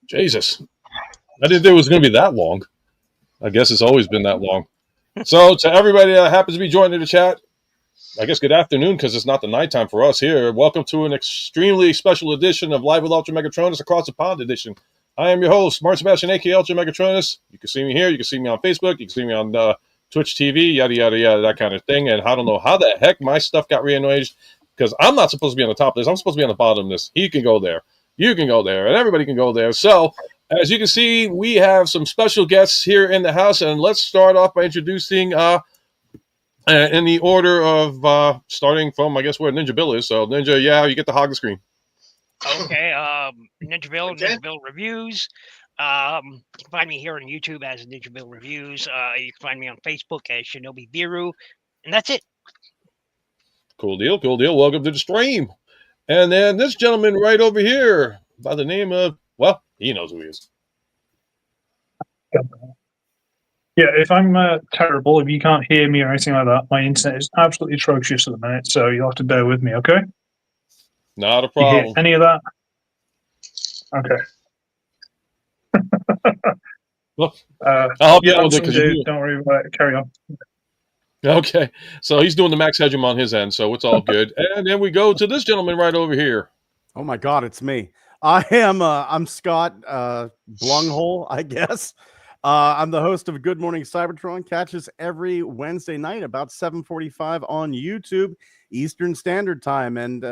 Jesus. I didn't think it was going to be that long. I guess it's always been that long. So to everybody that happens to be joining the chat, I guess good afternoon because it's not the nighttime for us here. Welcome to an extremely special edition of Live with UltraMegatronus Across the Pond edition. I am your host, Martin Sebastian, a.k.a. UltraMegatronus. You can see me here. You can see me on Facebook. You can see me on Twitch TV, yada, yada, yada, that kind of thing. And I don't know how the heck my stuff got rearranged because I'm not supposed to be on the top of this. I'm supposed to be on the bottom of this. He can go there. You can go there. And everybody can go there. So as you can see, we have some special guests here in the house. And let's start off by introducing in the order of starting from, I guess, where Ninja Bill is. So, Ninja, yeah, you get to hog the screen. Okay, Ninja Bill Reviews. You can find me here on YouTube as Ninja Bill Reviews. You can find me on Facebook as Shinobi Biru. And that's it. Cool deal, cool deal. Welcome to the stream. And then this gentleman right over here by the name of, well, he knows who he is. Yeah, if I'm terrible, if you can't hear me or anything like that, my internet is absolutely atrocious at the minute, so you'll have to bear with me, okay? Not a problem. You hear any of that? Okay. Well, I'll help you out with it. Don't worry about it. Carry on. Okay, so he's doing the max headroom on his end, so it's all good. And then we go to this gentleman right over here. Oh my God, it's me. I'm Scott Blunghole, I guess. I'm the host of Good Morning Cybertron. Catches every Wednesday night about 7:45 on YouTube Eastern Standard Time, and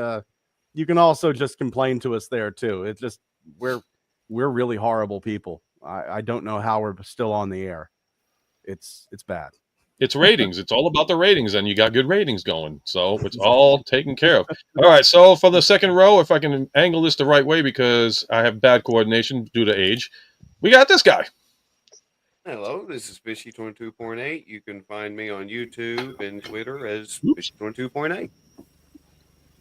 you can also just complain to us there too. It's just we're really horrible people. I don't know how we're still on the air. It's bad. It's ratings. It's all about the ratings, and you got good ratings going, so it's all taken care of. All right, so for the second row, if I can angle this the right way because I have bad coordination due to age, we got this guy. Hello, this is Fishie 22.8. You can find me on YouTube and Twitter as Fishie 22.8.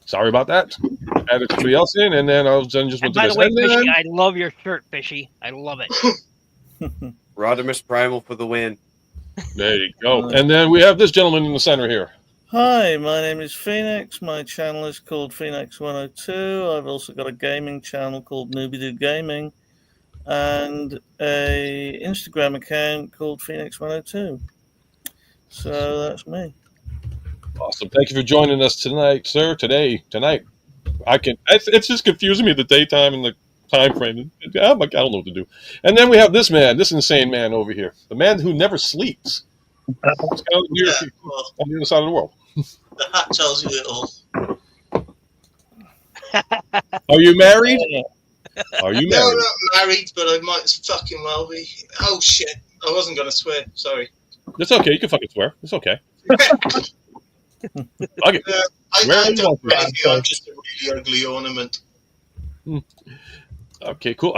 Sorry about that. Added somebody else in, and then I was then just went to by this. the way, Fishie, I love your shirt, Fishie. I love it. Rodimus Primal for the win. There you go. And then we have this gentleman in the center here. Hi, my name is Phoenix. My channel is called Phoenix 102. I've also got a gaming channel called Noobie Gaming and a Instagram account called Phoenix 102. So that's me. Awesome. Thank you for joining us tonight, sir. Tonight. It's just confusing me the daytime and the time frame. I don't know what to do. And then we have this man, this insane man over here, the man who never sleeps. It's kind of on the other side of the world. The hat tells you it all. Are you married? Are you married? No, I'm not married, but I might fucking well be. Oh shit! I wasn't gonna swear. Sorry. It's okay. You can fucking swear. It's okay. Fuck it. I don't really. I'm just a really ugly ornament. Okay, cool.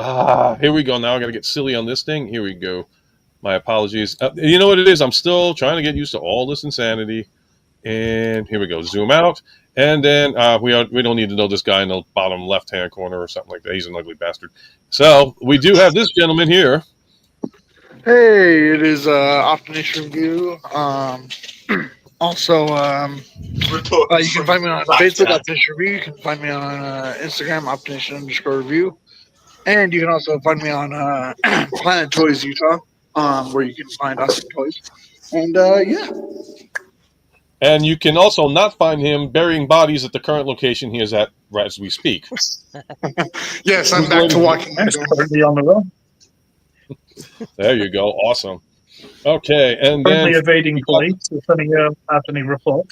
Here we go. Now I got to get silly on this thing. Here we go. My apologies. You know what it is? I'm still trying to get used to all this insanity. And here we go. Zoom out. And then we don't need to know this guy in the bottom left-hand corner or something like that. He's an ugly bastard. So we do have this gentleman here. Hey, it is Optimist Review. Also, you can find me on Facebook, Optimist Review. You can find me on Instagram, Optimist_Review. And you can also find me on Planet Toys Utah, where you can find awesome toys. And yeah. And you can also not find him burying bodies at the current location he is at right as we speak. Yes, I'm back to walking. Currently on the run. There you go. Awesome. Okay, and Currently then evading police, if any have any report.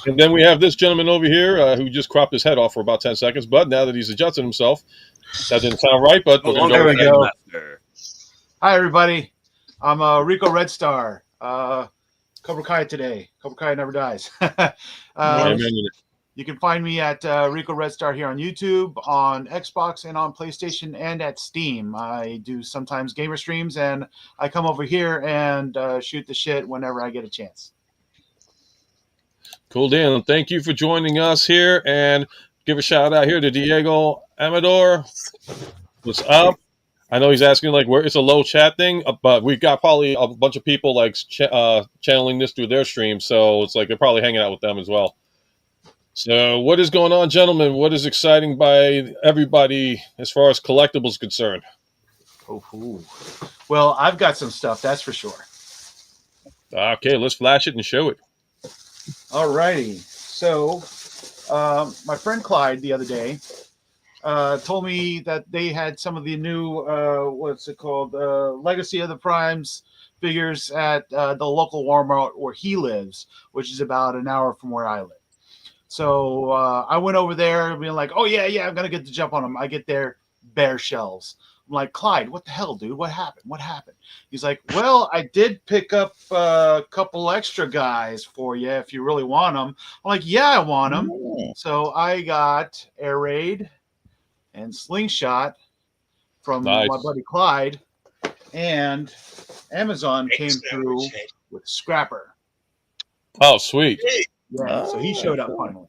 And then we have this gentleman over here who just cropped his head off for about 10 seconds, but now that he's adjusted himself, that didn't sound right, but we're going to go. There we go. Hi, everybody. I'm Rico Red Star. Cobra Kai today. Cobra Kai never dies. You can find me at Rico Red Star here on YouTube, on Xbox, and on PlayStation, and at Steam. I do sometimes gamer streams, and I come over here and shoot the shit whenever I get a chance. Cool, Dan. Thank you for joining us here, and give a shout out here to Diego Amador. What's up? I know he's asking like where it's a low chat thing, but we've got probably a bunch of people like channeling this through their stream, so it's like they're probably hanging out with them as well. So, what is going on, gentlemen? What is exciting by everybody as far as collectibles concerned? Oh, well, I've got some stuff, that's for sure. Okay, let's flash it and show it. Alrighty. So, my friend Clyde the other day told me that they had some of the new, what's it called, Legacy of the Primes figures at the local Walmart where he lives, which is about an hour from where I live. So I went over there being like, oh, yeah, I'm going to get the jump on them. I get there, bare shelves. I'm like, Clyde, what the hell, dude? What happened? He's like, well, I did pick up a couple extra guys for you if you really want them. I'm like, yeah, I want them. So I got Air Raid and Slingshot from my buddy Clyde, and Amazon came through with Scrapper. Oh, sweet. Yeah, so he showed up finally.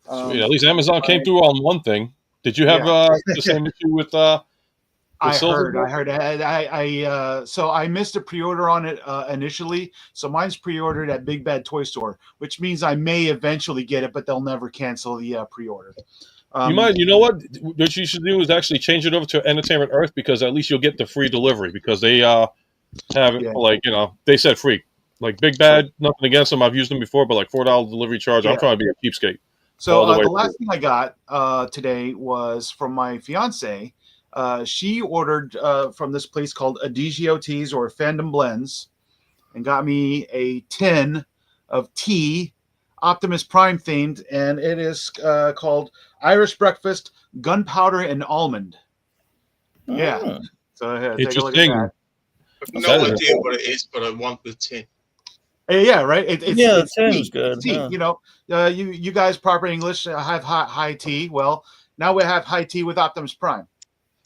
Sweet. At least Amazon came through on one thing. Did you have the same issue with I heard. So I missed a pre-order on it initially. So mine's pre-ordered at Big Bad Toy Store, which means I may eventually get it, but they'll never cancel the pre-order. You know what you should do is actually change it over to Entertainment Earth, because at least you'll get the free delivery, because they have it they said free. Like Big Bad, nothing against them. I've used them before, but like $4 delivery charge. Yeah. I'm trying to be a cheapskate. So the last thing I got today was from my fiance. She ordered from this place called Adigio Teas or Fandom Blends, and got me a tin of tea, Optimus Prime themed, and it is called Irish Breakfast Gunpowder and Almond. Yeah. So take a look at that. No idea what it is, but I want the tin. Yeah, right. It's the tin's good. Tea. Yeah. You know, you guys proper English have high tea. Well, now we have high tea with Optimus Prime.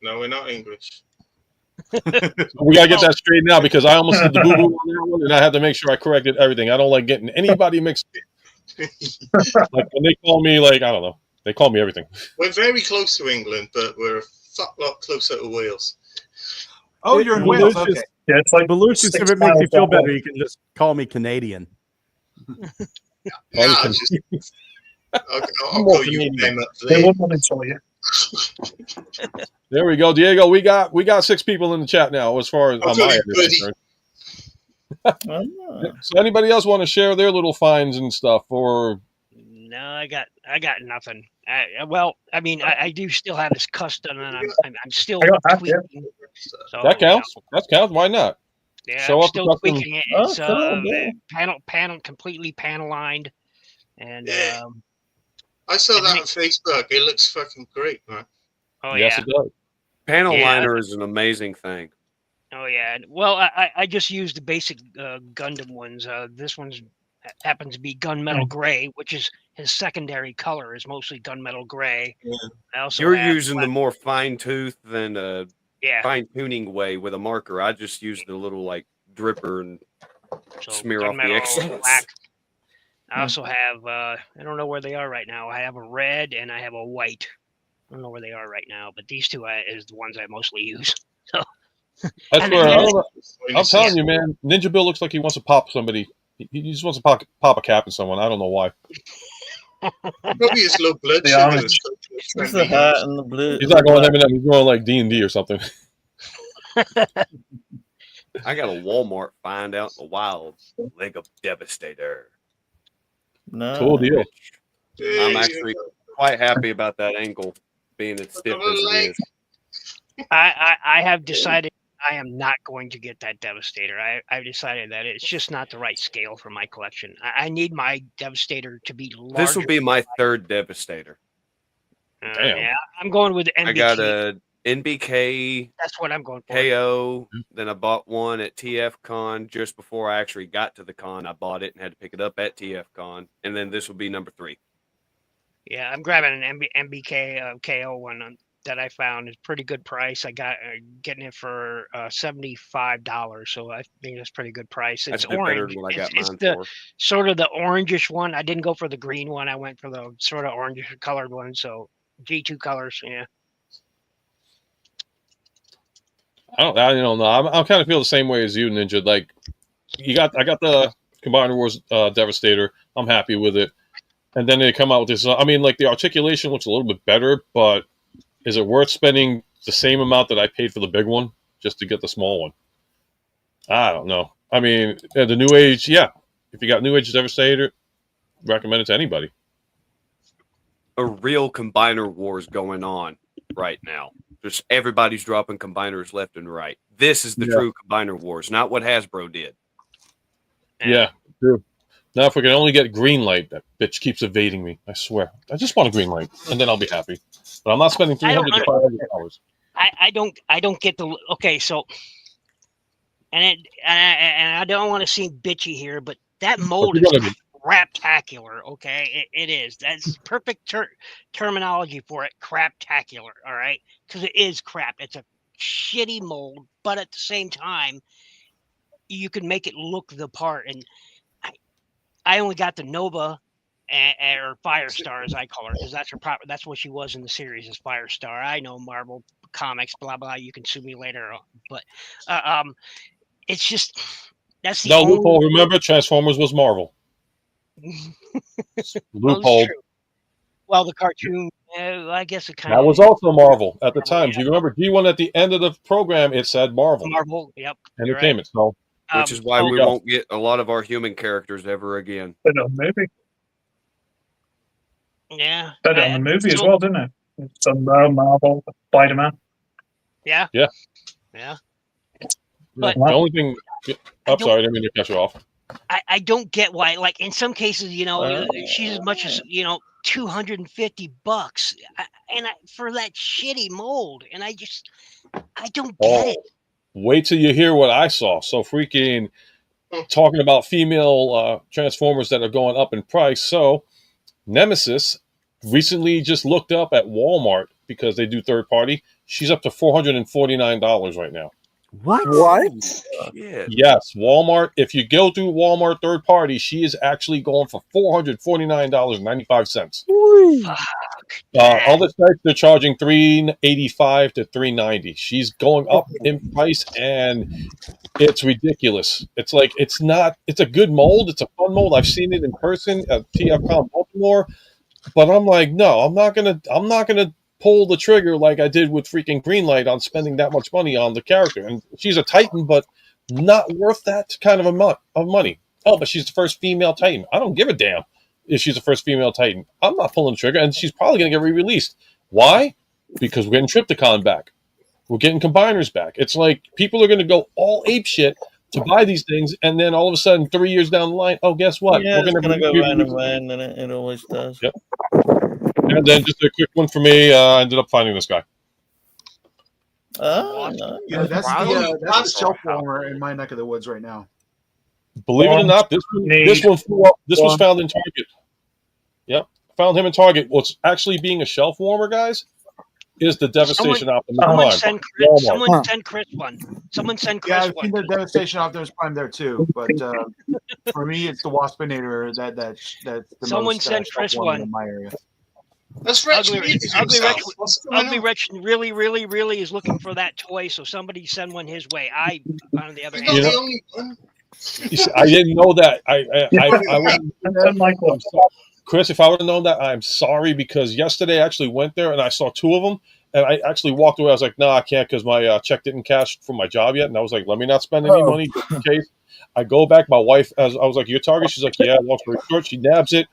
No, we're not English. We gotta get that straight now, because I almost did the boo boo on that one, and I had to make sure I corrected everything. I don't like getting anybody mixed. Like when they call me, like, I don't know, they call me everything. We're very close to England, but we're a fuck lot closer to Wales. Oh, you're in Wales. Okay. Yeah, it's like Lucius, if it makes you feel better, you can just call me Canadian. I'll call you them up they there. won't want to tell you. There we go, Diego. We got 6 people in the chat now, as far as on my end is concerned. So anybody else want to share their little finds and stuff? Or no, I got nothing. I do still have this custom, and I'm still tweaking. So, that counts. That counts. Why not? Yeah, Show I'm up still custom. tweaking it. It's panel completely panel lined, and I saw that on Facebook. It looks fucking great, man. Oh yes, yeah, it does. Panel liner is an amazing thing. Oh yeah. Well, I just used the basic Gundam ones. This one's happens to be gunmetal gray, which is his secondary color is mostly gunmetal gray. Yeah. I also You're using the more fine tooth than yeah, fine tuning way with a marker. I just use the little like dripper and smear off the excess. Black. I also have I don't know where they are right now. I have a red and I have a white. I don't know where they are right now, but these two is the ones I mostly use. So that's where I'm telling you, man. Ninja Bill looks like he wants to pop somebody. He just wants to pop a cap in someone. I don't know why. Probably his low blood sugar. It's the hat and the blue. He's not going Eminem. He's going like D&D or something. I got a Walmart find out in the wild. Lego Devastator. No. Cool deal. I'm actually quite happy about that ankle being as stiff as it is. I have decided I am not going to get that Devastator. I've decided that it's just not the right scale for my collection. I need my Devastator to be larger. This will be my third Devastator. Yeah, I'm going with NBK. I got a NBK. That's what I'm going for. KO. Then I bought one at TF Con just before I actually got to the con. I bought it and had to pick it up at TF Con. And then this will be number 3. Yeah, I'm grabbing an NBK KO one that I found is pretty good price. I got getting it for $75, so I think that's pretty good price. It's orange. It's the sort of the orangish one. I didn't go for the green one. I went for the sort of orangish colored one. So G2 colors, yeah. I don't know. I kind of feel the same way as you, Ninja. Like I got the Combiner Wars Devastator. I'm happy with it. and then they come out with this. I mean, like the articulation looks a little bit better, but is it worth spending the same amount that I paid for the big one just to get the small one? I don't know. I mean, the New Age, yeah. If you got New Age Devastator, recommend it to anybody. A real combiner wars going on right now. Just everybody's dropping combiners left and right. This is the true combiner wars, not what Hasbro did. Yeah, true. Now, if we can only get green light, that bitch keeps evading me. I swear. I just want a green light, and then I'll be happy. But I'm not spending $300 to $500. I don't get the okay. So, and I don't want to seem bitchy here, but that mold is craptacular. Okay, it is. That's perfect terminology for it. Craptacular. All right, because it is crap. It's a shitty mold, but at the same time, you can make it look the part. And I only got the Nova or Firestar, as I call her, because that's her proper. That's what she was in the series, is Firestar. I know Marvel Comics, blah blah. You can sue me later, but it's just that's the only loophole. Remember, Transformers was Marvel. Loophole. Well, the cartoon, I guess it kind of. That was also Marvel at the time. Yeah. Do you remember G1 at the end of the program? It said Marvel. Marvel, yep. Entertainment. So, which is why we won't get a lot of our human characters ever again. They done the movie. Yeah. They done the movie as well, didn't it? It's Marvel, Spider-Man. Yeah. Yeah. Yeah. But the only thing, I'm sorry, I didn't mean to cut you off. I don't get why, like in some cases, she's as much as $250, for that shitty mold, and I don't get it. Wait till you hear what I saw. So freaking talking about female Transformers that are going up in price. So Nemesis recently just looked up at Walmart because they do third party. She's up to $449 right now. What? Yes, Walmart. If you go through Walmart third party, she is actually going for $449.95. Other sites they're charging $385 to $390. She's going up in price, and it's ridiculous. It's like it's a good mold. It's a fun mold. I've seen it in person at TFCon Baltimore, but I'm like, no, I'm not gonna pull the trigger like I did with freaking Greenlight on spending that much money on the character. And she's a Titan, but not worth that kind of money. Oh, but she's the first female Titan. I don't give a damn if she's the first female Titan. I'm not pulling the trigger, and she's probably going to get re-released. Why? Because we're getting Trypticon back. We're getting combiners back. It's like people are going to go all ape shit to buy these things, and then all of a sudden, 3 years down the line, oh, guess what? Yeah, we're going to go round and round, and it always does. Yep. And then just a quick one for me. I ended up finding this guy. Yeah, that's the shelf warmer in my neck of the woods right now. Believe it or not, this one flew up. This was found in Target. Yep, found him in Target. What's actually being a shelf warmer, guys, is the Devastation Optimus Prime. Someone send Chris one. Someone send Chris one. Yeah, I've seen the Devastation Optimus Prime there too, but for me, it's the Waspinator that's the someone most, send Chris one in my area. That's Rich. Ugly Rich really is looking for that toy, so somebody send one his way. On the other hand, the only one. I didn't know that. Chris, if I would have known that, I'm sorry, because yesterday I actually went there and I saw two of them, and I actually walked away. I was like, no, I can't, because my check didn't cash from my job yet, and I was like, let me not spend any money just in case. I go back. My wife, I was like, your Target? She's like, yeah. Long story short, she nabs it.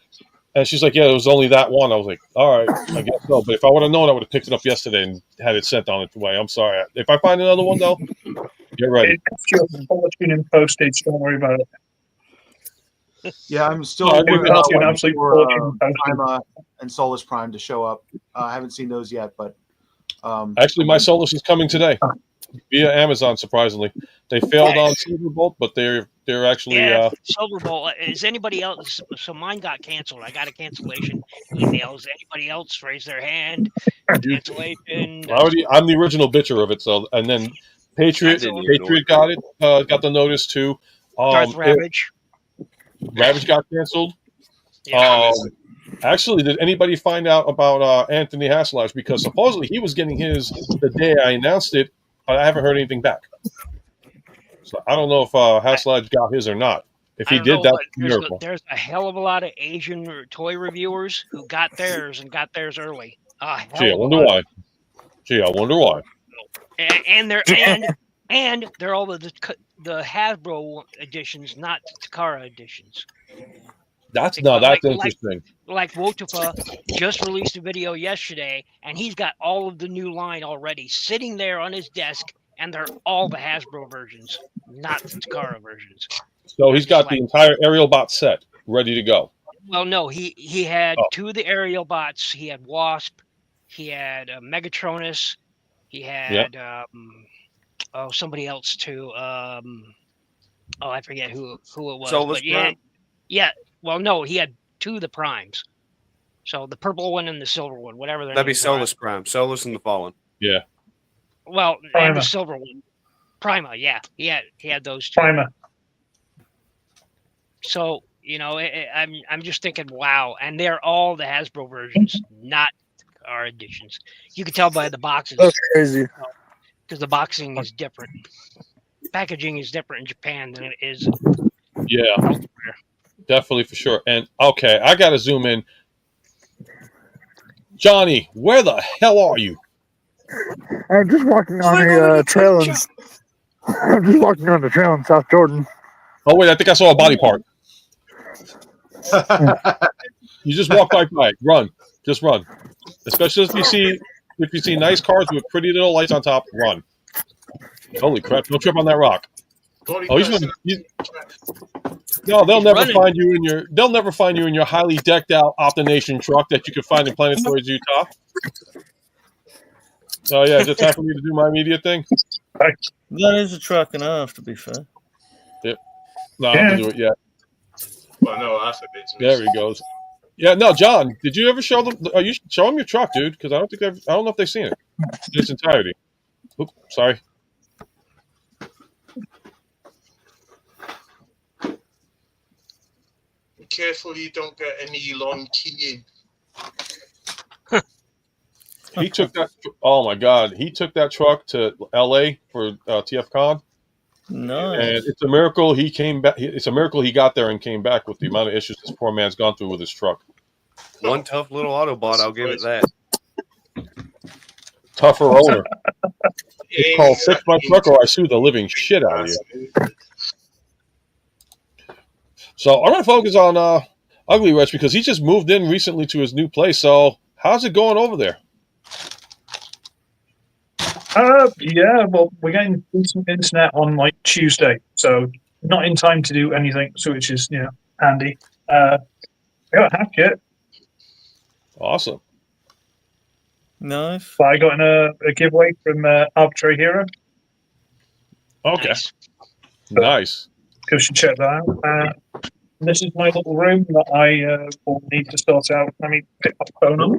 And she's like, yeah, it was only that one. I was like, all right, I guess so. But if I would have known, I would have picked it up yesterday and had it sent on its way. I'm sorry. If I find another one, though, get ready. It's your fortune in postage. Don't worry about it. Yeah, I'm still waiting for Prima and Solus Prime to show up. I haven't seen those yet, but actually, my Solus is coming today via Amazon. Surprisingly, they failed on Silverbolt, but they're actually Silverbolt. Is anybody else? So mine got canceled. I got a cancellation email. Is anybody else raise their hand? Cancellation. I'm the original bitcher of it. So, and then Patriot got it. Got the notice too. Darth Ravage. Ravage got canceled. Yeah. Actually, did anybody find out about Anthony Hasselhoff? Because supposedly he was getting his the day I announced it, but I haven't heard anything back. So I don't know if Hasselhoff got his or not. If I he don't did, know, that's but a miracle. there's a hell of a lot of Asian toy reviewers who got theirs early. Gee, I wonder why. And they're all the Hasbro editions, not Takara editions. That's Like interesting. like Wotupa just released a video yesterday, and he's got all of the new line already sitting there on his desk, and they're all the Hasbro versions, not the Takara versions. So he's got the entire Aerial Bot set ready to go. Well, no, he had two of the Aerial Bots. He had Wasp. He had Megatronus. He had somebody else too. I forget who it was. Solus but Prime? yeah. Well, no, he had two of the primes. So the purple one and the silver one, whatever their That'd be names Solus are. Prime, Solus and the Fallen. Yeah. Well, Prima. and the silver one, Prima. Yeah, he had those two. Primer. So I'm just thinking, wow, and they're all the Hasbro versions, not our editions. You can tell by the boxes. That's crazy. Because the boxing is different. Packaging is different in Japan than it is. Yeah, elsewhere. definitely for sure. And okay, I got to zoom in. Johnny, where the hell are you? I'm just walking on a trail in. I'm just walking on the trail in South Jordan. Oh wait, I think I saw a body part. You just walk right by it. Run, just run. Especially if you see nice cars with pretty little lights on top. Run. Holy crap! Don't trip on that rock. Oh, no, they'll never find you in your. They'll never find you in your highly decked out Optination truck that you can find in Planet Toys, Utah. Oh yeah, just time for me to do my media thing. That is a truck enough, to be fair. Yep. No, I have to do it yet. Well, no, that's a bit. There he goes. Yeah, no, John, did you ever show them? You show them your truck, dude? Because I don't know if they've seen it in its entirety. Oops, sorry. Be careful you don't get an Elon key in. He took that. Oh my God, he took that truck to L.A. for TF Con. Nice. And it's a miracle he came back. It's a miracle he got there and came back with the amount of issues this poor man's gone through with his truck. One tough little Autobot, I'll give it that. Tougher owner. It's called Fix My Truck or I Sue the Living Shit Out of You. So I'm going to focus on Ugly Wretch because he just moved in recently to his new place. So how's it going over there? Yeah, well, we're getting decent internet on like Tuesday, so not in time to do anything, so which is handy. I got a hack kit. Awesome. Nice. But I got in a giveaway from Arbitrary Hero. Okay. Nice. You should check that out. This is my little room that I will need to sort out. Let me pick my phone up.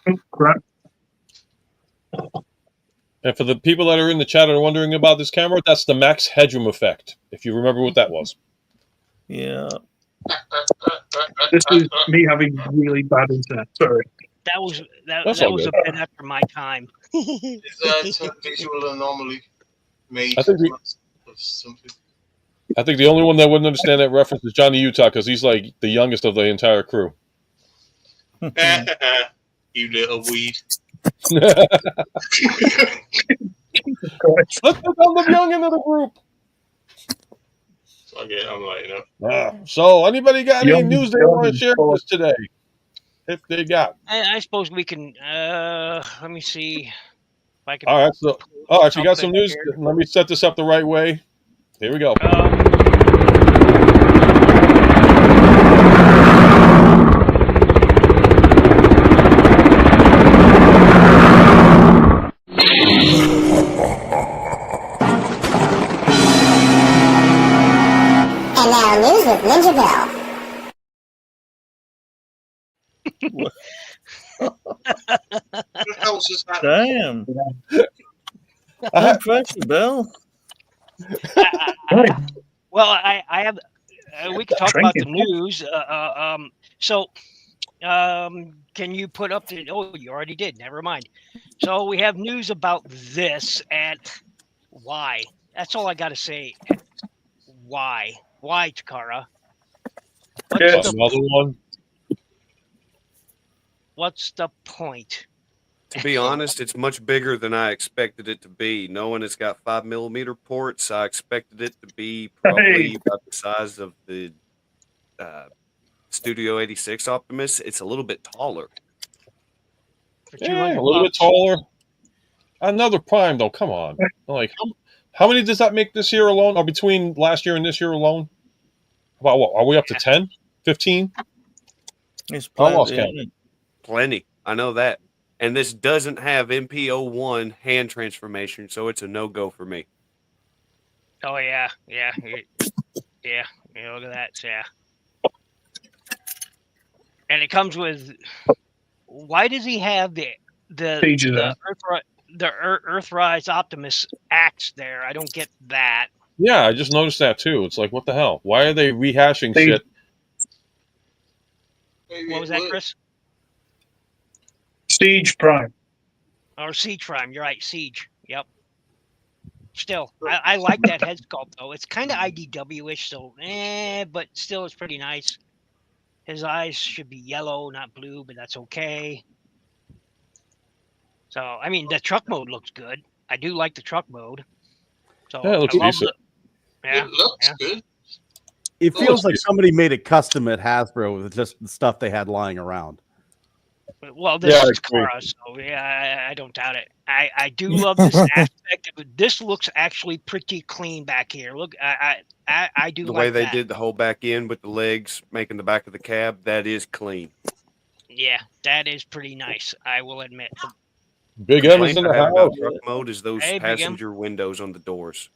Oh, crap. And for the people that are in the chat and are wondering about this camera, that's the max headroom effect, if you remember what that was. Yeah. This is me having really bad internet. Sorry. That was That's that all was good. a bit after my time. Is that a visual anomaly made I think of something? I think the only one that wouldn't understand that reference is Johnny Utah because he's like the youngest of the entire crew. You little weed. Let's become the young end of the group. Okay, I'm lighting up. So, anybody got any Young, news they young, want to share with us today? If they got. I suppose we can. Let me see if I can. All right. So, if you got some news, let me set this up the right way. Here we go. And now news with Ninja Bell. What else is that? Damn. High pressure, Bill. Well, I have. We can talk about the news. Can you put up the? Oh, you already did. Never mind. So we have news about this and why. That's all I got to say. why? Why, Takara? Yes. Another one. What's the point? To be honest, it's much bigger than I expected it to be. Knowing it's got 5mm ports, I expected it to be probably about the size of the Studio 86 Optimus. It's a little bit taller. For Yeah, a $200. little bit taller. Another Prime, though. Come on. Like, how many does that make this year alone? Or between last year and this year alone? About what? Are we up to 10? 15? It's I lost plenty. count. Isn't it? Plenty. I know that. And this doesn't have MP01 hand transformation, so it's a no-go for me. Oh yeah. Yeah, look at that. Yeah. And it comes with. Why does he have the Earthrise Optimus axe there? I don't get that. Yeah, I just noticed that too. It's like, what the hell? Why are they rehashing shit? What was that, Chris? Siege Prime. Or Siege Prime. You're right, Siege. Yep. Still, I like that head sculpt though. It's kind of IDW-ish, so but still, it's pretty nice. His eyes should be yellow, not blue, but that's okay. So, I mean, the truck mode looks good. I do like the truck mode. So Yeah, it looks decent. It looks good. It feels like somebody made it custom at Hasbro with just the stuff they had lying around. Well, this is Takara, so yeah, I don't doubt it. I do love this aspect of it. This looks actually pretty clean back here. Look, I do the like way they that. did the whole back end with the legs making the back of the cab. That is clean. Yeah, that is pretty nice. I will admit. Big M is in the house. Truck mode is those Hey, Big M. passenger windows on the doors.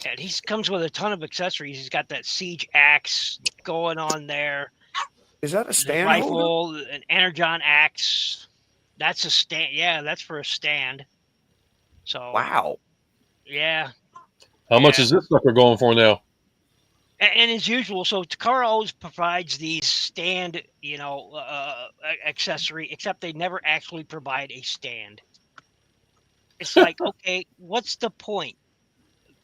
And he comes with a ton of accessories. He's got that Siege axe going on there. Is that a stand rifle, an Energon axe? That's a stand. Yeah, that's for a stand. So wow. Yeah. How much is this sucker going for now? And as usual, so Takara always provides these stand, accessory, except they never actually provide a stand. It's like, okay, what's the point?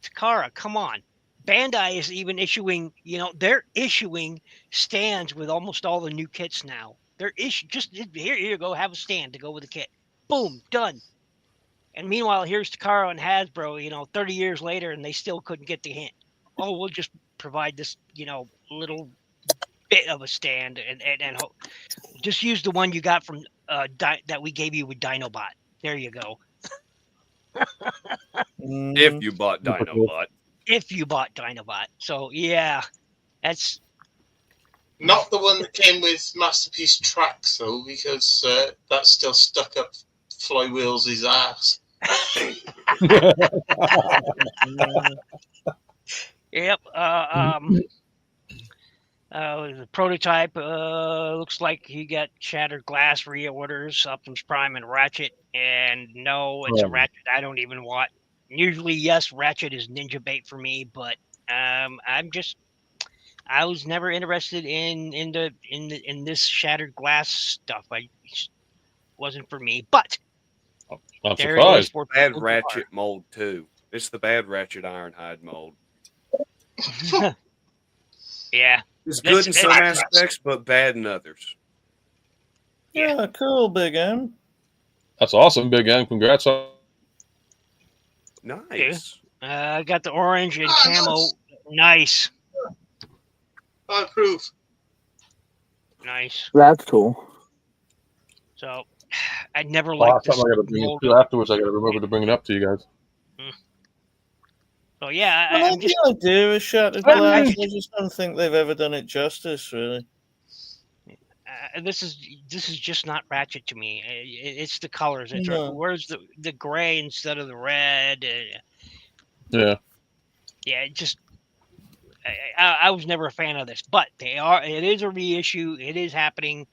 Takara, come on. Bandai is even issuing, they're issuing stands with almost all the new kits now. They're just here you go, have a stand to go with the kit. Boom, done. And meanwhile, here's Takara and Hasbro, 30 years later, and they still couldn't get the hint. Oh, we'll just provide this, little bit of a stand and just use the one you got from that we gave you with Dinobot. There you go. If you bought Dinobot. If you bought Dinobot. So, yeah, that's... Not the one that came with Masterpiece Tracks, though, because that's still stuck up Flywheels' ass. Yep. The prototype looks like he got Shattered Glass reorders, Optimus Prime and Ratchet. And no, it's a Ratchet I don't even want. Usually, yes, Ratchet is ninja bait for me, but I was never interested in this Shattered Glass stuff. It wasn't for me. But I'm surprised. Bad Ratchet mold too. It's the bad Ratchet Ironhide mold. Yeah, it's good in some aspects, but bad in others. Yeah, cool, Big M. That's awesome, Big M. Congrats on. Nice. I got the orange and camo. Nice. I approve. Nice. That's cool. So, I never liked this. I got to bring it to afterwards. I got to remember to bring it up to you guys. So yeah, I like the idea of Shattered Glass. I just don't think they've ever done it justice, really. This is just not Ratchet to me. It's the colors. Where's the gray instead of the red? Yeah. Yeah, I was never a fan of this, but it is a reissue. It is happening,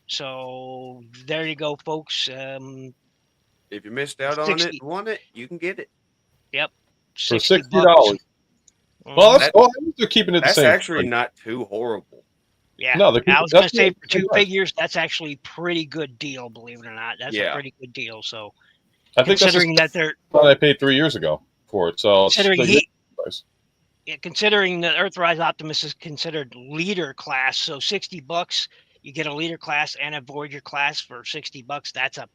so there you go, folks. If you missed out on it, want it, you can get it. Yep. For $60. Well, they're keeping it the same. That's actually not too horrible. Yeah. No, I was going to say for two figures, that's actually pretty good deal. Believe it or not, that's a pretty good deal. So, I think considering that they're, I paid 3 years ago for it. So considering considering that Earthrise Optimus is considered leader class, so $60, you get a leader class and a Voyager class for $60. That's a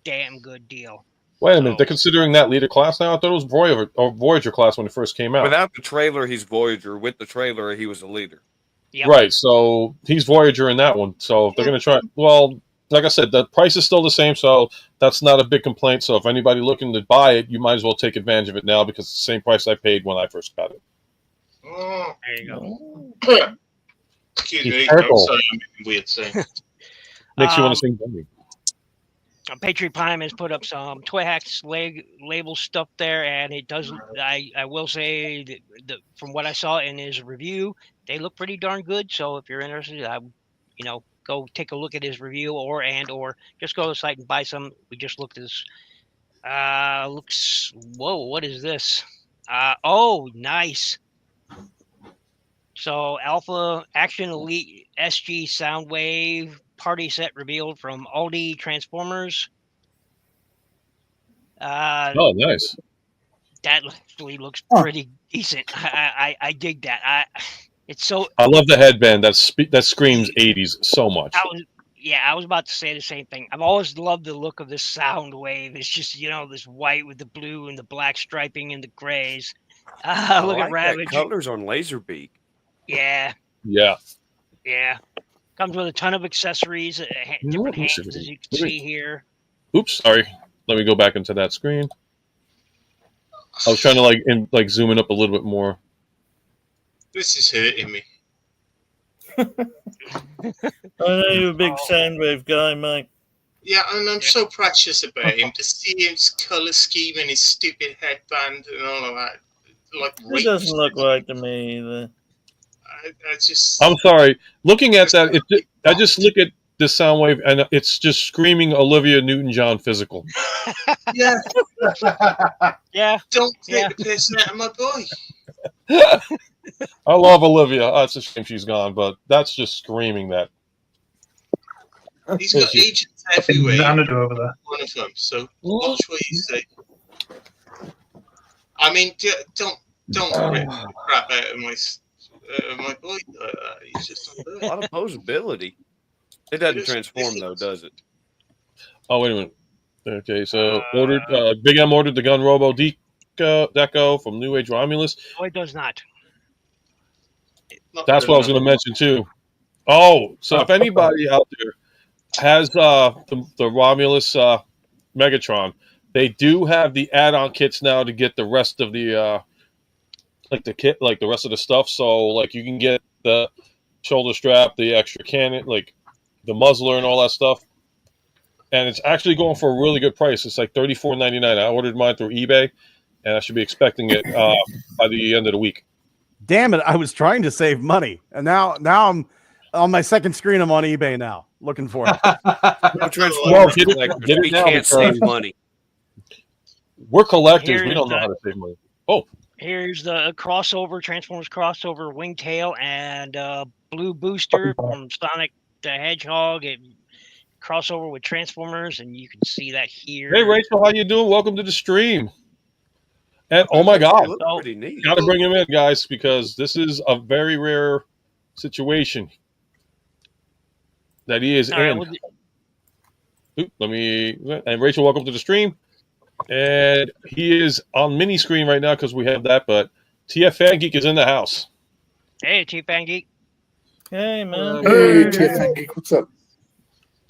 damn good deal. Wait a minute, they're considering that leader class now? I thought it was Voyager class when it first came out. Without the trailer, he's Voyager. With the trailer, he was a leader. Yep. Right, so he's Voyager in that one. So if they're going to try, well, like I said, the price is still the same, so that's not a big complaint. So if anybody looking to buy it, you might as well take advantage of it now because it's the same price I paid when I first got it. Oh, There you go. excuse He's me. purple. I'm sorry, I'm making weird things. Makes you want to sing Bunny. Patriot Prime has put up some Toy Hacks label stuff there, and it does. I will say that from what I saw in his review, they look pretty darn good. So if you're interested, go take a look at his review, or just go to the site and buy some. We just looked at this. Looks. Whoa! What is this? Oh, nice. So Alpha Action Elite SG Soundwave party set revealed from Aldi Transformers. Oh, nice. That actually looks pretty decent. I dig that. It's so. I love the headband. That screams 80s so much. I was about to say the same thing. I've always loved the look of this Soundwave. It's just this white with the blue and the black striping and the grays. Look at Ravage. Colors on Laserbeak. Yeah. Yeah. Yeah. Comes with a ton of accessories, different hands, as you can see here. Oops, sorry. Let me go back into that screen. I was trying to zoom in up a little bit more. This is hurting me. I know you're a big Soundwave guy, Mike. Yeah, and I'm so precious about him to see his colour scheme and his stupid headband and all of that. It doesn't look right to me either. I'm sorry. Looking at that, I just look at the Soundwave and it's just screaming Olivia Newton-John physical. Yeah. Yeah. Don't take the piss out of my boy. I love Olivia. Oh, it's a shame she's gone, but that's just screaming that. He's got agents everywhere. Over there. One of them. So watch what you say. I mean, don't rip the crap out of my boy. He's just a lot of posability. It doesn't transform though, does it? Oh, wait a minute. Okay, so Big M ordered the Gun Robo Deco from New Age Romulus. No, it does not. That's what I was going to mention too. Oh, so if anybody out there has the Romulus Megatron, they do have the add-on kits now to get the rest of the the rest of the stuff. So you can get the shoulder strap, the extra cannon, the muzzler and all that stuff. And it's actually going for a really good price. It's like $34.99. I ordered mine through eBay, and I should be expecting it by the end of the week. Damn it! I was trying to save money, and now I'm on my second screen. I'm on eBay now, looking for it. We can't save money. We're collectors. We don't know how to save money. Oh, here's the Transformers crossover wingtail and blue booster from Sonic the Hedgehog. It crossover with Transformers, and you can see that here. Hey, Rachel, how you doing? Welcome to the stream. And oh my God, pretty neat. Got to bring him in, guys, because this is a very rare situation that he is in. And Rachel, welcome to the stream. And he is on mini screen right now because we have that. But TF Fan Geek is in the house. Hey, TF Fan Geek. Hey, man. Hey, TF Fan Geek, what's up?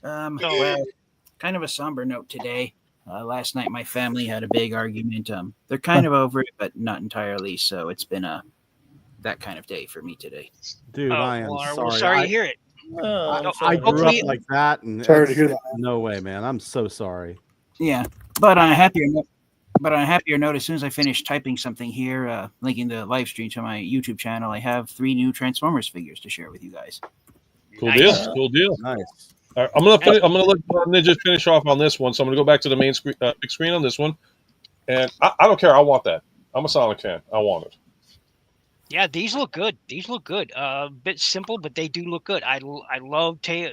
Kind of a somber note today. Last night, my family had a big argument. They're kind of over it, but not entirely. So it's been that kind of day for me today. Dude, I am sorry. We're sorry to hear it. I grew up like that, and sorry to hear that. No way, man. I'm so sorry. Yeah, but on a happier note, as soon as I finish typing something here, linking the live stream to my YouTube channel, I have 3 new Transformers figures to share with you guys. Cool deal. Cool deal. Nice. All right, I'm gonna let Ninja finish off on this one. So I'm gonna go back to the main screen, big screen on this one, and I don't care. I want that. I'm a Sonic fan. I want it. Yeah, these look good. A bit simple, but they do look good. I love Tail.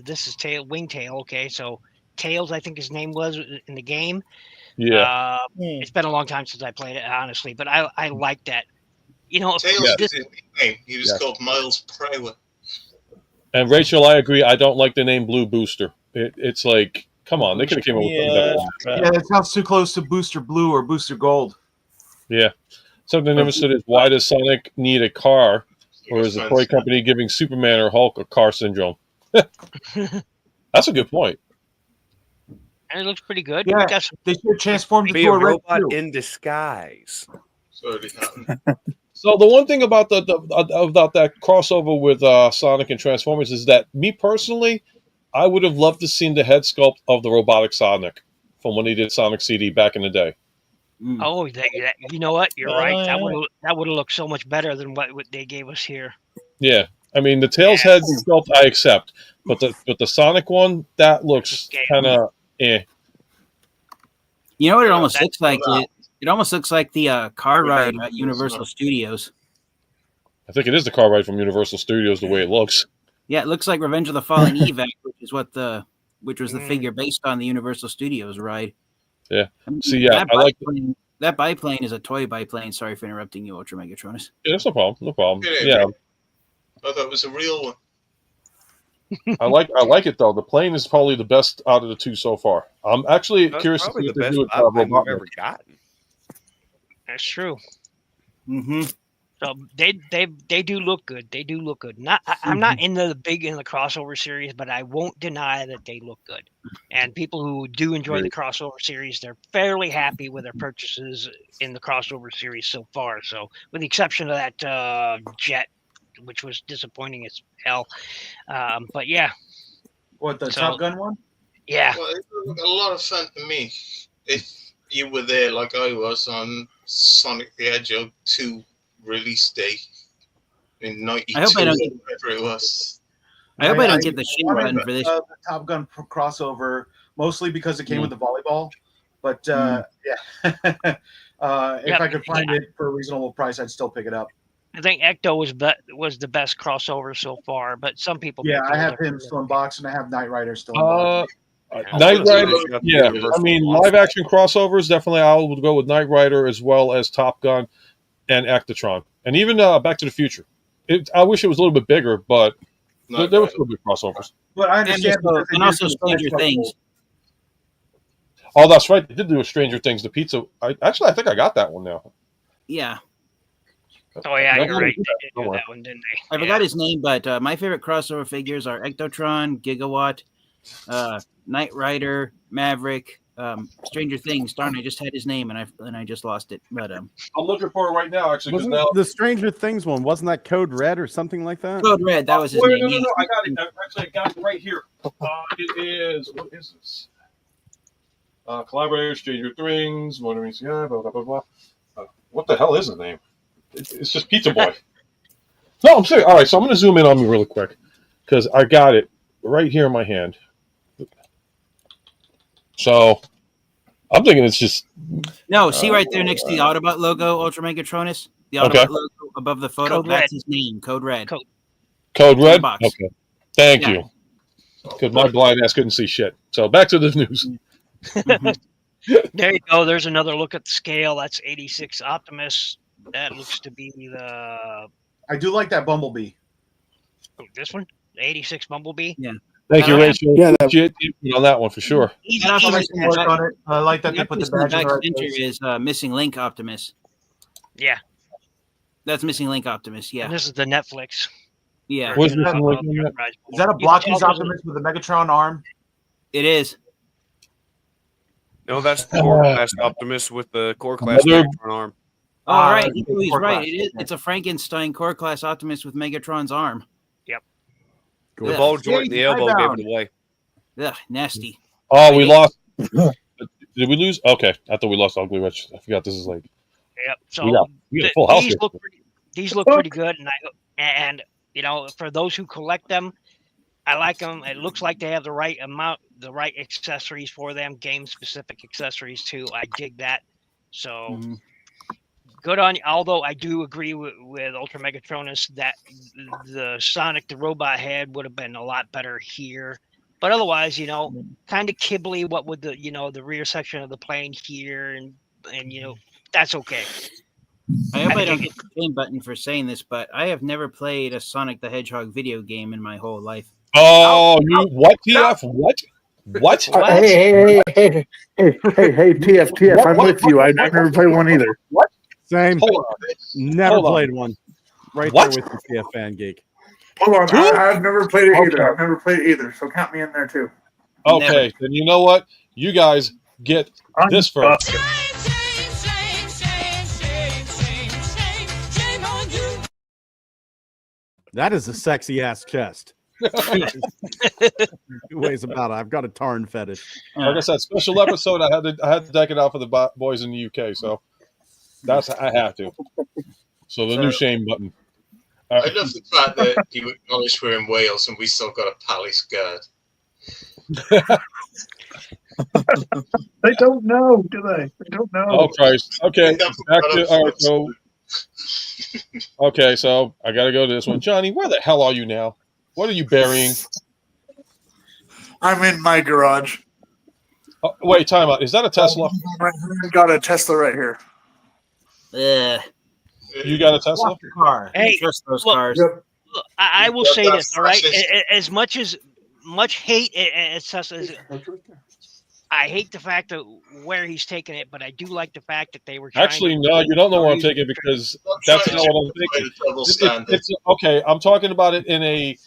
This is Wingtail. Okay, so Tails, I think his name was in the game. Yeah. It's been a long time since I played it, honestly, but I like that. You know, Tails this, is his name. He was called Miles Prower. And Rachel, I agree. I don't like the name Blue Booster. It's like, come on, they could have came up with something better. Yeah, that sounds too close to Booster Blue or Booster Gold. Yeah. Something I never said is, why does Sonic need a car? Or is the toy company giving Superman or Hulk a car syndrome? That's a good point. and it looks pretty good. Yeah, Got some- they should transform Be into a a red robot too. in disguise. Sorry, happened. So the one thing about about that crossover with Sonic and Transformers is that me personally, I would have loved to seen the head sculpt of the robotic Sonic from when he did Sonic CD back in the day. Oh, you know what? You're right. yeah. That would have looked so much better than what they gave us here. Yeah, I mean the Tails head sculpt I accept, but the Sonic one that looks kind of eh. You know what it Yeah, almost that's looks like? not- It almost looks like the car ride at Universal Studios. I think it is the car ride from Universal Studios the way it looks. Yeah, it looks like Revenge of the Fallen Evac, which was the figure based on the Universal Studios ride. Yeah. I mean, See, yeah, I like that biplane is a toy biplane. Sorry for interrupting you, UltraMegatronus. Yeah, that's no problem. No problem. Yeah. I thought it was a real one. I like it though. The plane is probably the best out of the two so far. I'm actually That's curious to probably see the what they best do with biplane we've Robotnik. ever gotten. That's true. Mm-hmm. So they do look good. They do look good. I'm not in the crossover series, but I won't deny that they look good. And people who do enjoy the crossover series, they're fairly happy with their purchases in the crossover series so far. So with the exception of that Jet, which was disappointing as hell. But yeah. What, the So- Top Gun one? Yeah. Well, it was a lot of fun to me if you were there like I was on Sonic the Hedgehog 2 release day in 92 I hope I don't or whatever it was. I hope I don't get the shit wanted run for this. The Top Gun crossover, mostly because it came with the volleyball. But yeah, if I could find it for a reasonable price, I'd still pick it up. I think Ecto was the best crossover so far, but some people. Yeah, may I feel have different. him still in box, and I have Knight Rider still in box. Knight Rider, yeah. I mean, live action crossovers definitely. I would go with Knight Rider as well as Top Gun and Actotron, and even Back to the Future. I wish it was a little bit bigger, but there were still good crossovers. But I understand. And also Stranger Things. Oh, that's right. They did do a Stranger Things. The pizza. I think I got that one now. Yeah. Oh yeah, That you're one right. did They that did do somewhere. that one, didn't they? I forgot his name, but my favorite crossover figures are Ectotron, Gigawatt, Knight Rider, Maverick, Stranger Things. Darn, I just had his name and I just lost it. But I'm looking for it right now, actually. Wasn't the Stranger Things one? Wasn't that Code Red or something like that? Code Red, that was his Wait, name. no, I got it. Actually, I got it right here. It is. What is this? Collaborator, Stranger Things, Motoring Sky, blah blah blah blah. What the hell is the name? It's just Pizza Boy. No, I'm serious. All right, so I'm going to zoom in on me really quick because I got it right here in my hand. So I'm thinking it's just No, see right there next to the Autobot logo, UltraMegatronus? The Autobot logo above the photo, Code that's Red. his name, Code Red. Code Red. box. Okay, thank Yeah. you. Because my blind ass couldn't see shit. So back to the news. There you go. There's another look at the scale. That's 86 Optimus. That looks to be the I do like that Bumblebee. this one, the 86 Bumblebee. Yeah. Thank you, Yeah, Rachel. yeah, Appreciate the input on that one for sure. And also, I like the work on it. I like that the they put the Optimus in the badge in back the right center place. is Missing Link Optimus. Yeah, That's Missing Link Optimus. Yeah. and this is the Netflix. Yeah. Where's version Missing of Link the in that? Enterprise. Is that a You can Blockies tell Optimus with a Megatron arm? It is. No, that's the core class Optimus with the core class Another- Megatron arm. Oh, Ah, right. it's He's core right. class. It is. It's a Frankenstein core class Optimus with Megatron's arm. The Yeah. ball joint in the elbow gave it away. Ugh, nasty. Oh, we lost. Did we lose? Okay, I thought we lost Ugly Rich. I forgot this is like Yep. So we got a full house. these here. look pretty good, and you know, for those who collect them, I like them. It looks like they have the right amount, the right accessories for them, game specific accessories too. I dig that. So good on you. Although I do agree with UltraMegatronus that the Sonic the Robot head would have been a lot better here. But otherwise, you know, kind of kibbly. What would the rear section of the plane here, and you know, that's okay. I hope I don't get the shame button for saying this, but I have never played a Sonic the Hedgehog video game in my whole life. Oh, what, TF? What? What? Hey, TF, I'm with you. I've never played one either. What? Same. Hold on. Never Hold on. played one. Right What? there with you, TF Fan Geek. Hold on, I've never played it either. Okay. I've never played it either, so count me in there too. Okay, then you know what? You guys get this first. That is a sexy ass chest. It weighs about. I've got a tarn fetish. Like I said, special episode. I had to deck it out for the boys in the UK, so I have to. So the new shame button. I love the fact that you acknowledge we're in Wales and we still got a palace guard. They don't know, do they? They don't know. Oh Christ! Okay, okay, so I got to go to this one. Johnny, where the hell are you now? What are you burying? I'm in my garage. Oh, wait, time out. Is that a Tesla? I got a Tesla right here. You got a Tesla? Car. Hey, trust those look, cars. Look, I will say that's this, all right? racist. As much hate as Tesla is, I hate the fact that where he's taking it, but I do like the fact that they were trying Actually, no, you don't know where I'm taking it because that's not what I'm thinking. It's okay. I'm talking about it in a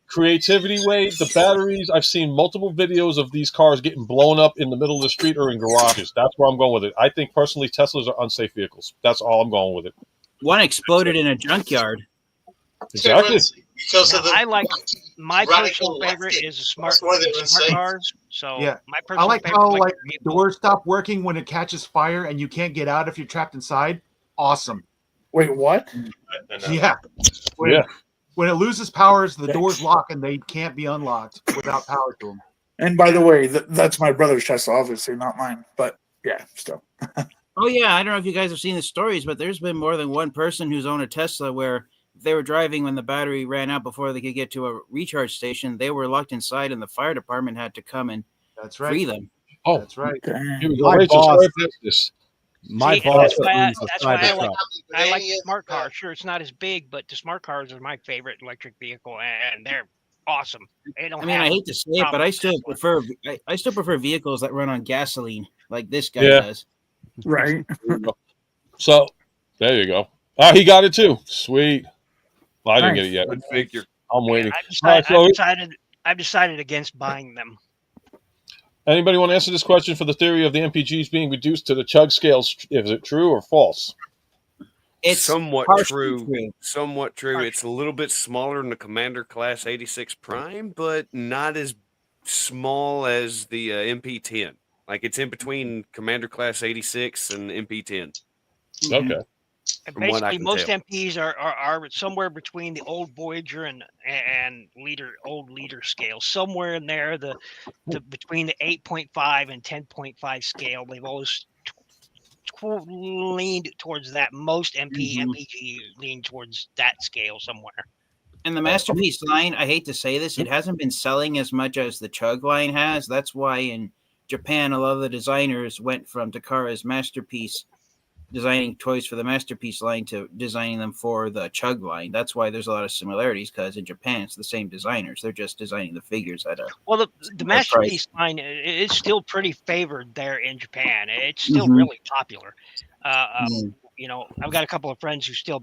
creativity way. The batteries, I've seen multiple videos of these cars getting blown up in the middle of the street or in garages. That's where I'm going with it. I think personally, Teslas are unsafe vehicles. That's all I'm going with it. One exploded in a junkyard. Exactly. Because of the I like my radical personal favorite lefty. is the smart insane. cars. So Yeah. my I personal like favorite how electric like vehicle. doors stop working when it catches fire and you can't get out if you're trapped inside. Awesome. Wait, what? Yeah. When it loses powers, the doors lock and they can't be unlocked without power to them. And by the way, that's my brother's Tesla, obviously, not mine. But yeah, still. Oh yeah, I don't know if you guys have seen the stories, but there's been more than one person who's owned a Tesla where they were driving when the battery ran out before they could get to a recharge station. They were locked inside, and the fire department had to come and free them. Oh, that's right. Here we go. Rachel, sorry for this. My See, boss that's owns why a I cyber like truck. I like the smart cars. Sure, it's not as big, but the smart cars are my favorite electric vehicle, and they're awesome. They don't. I mean, I hate to say it, but I still prefer vehicles that run on gasoline, like this guy does. Right. So there you go. Oh, he got it too. Sweet. Well, I didn't get it yet. Good figure. I'm waiting. I've decided against buying them. Anybody want to answer this question for the theory of the MPGs being reduced to the chug scales? Is it true or false? It's somewhat partially true. Somewhat true. It's a little bit smaller than the Commander Class 86 Prime, but not as small as the MP10. Like it's in between Commander Class 86 and MP10. Okay. And From what I basically, can most tell. MPs are somewhere between the old Voyager and old leader scale. Somewhere in there, the between the 8.5 and 10.5 scale, they've always leaned towards that. Most MPG lean towards that scale somewhere. And the Masterpiece line, I hate to say this, it hasn't been selling as much as the Chug line has. That's why in Japan, a lot of the designers went from Takara's Masterpiece designing toys for the Masterpiece line to designing them for the Chug line. That's why there's a lot of similarities, because in Japan, it's the same designers. They're just designing the figures at a the Masterpiece line is still pretty favored there in Japan. It's still Mhm. really popular. You know, I've got a couple of friends who still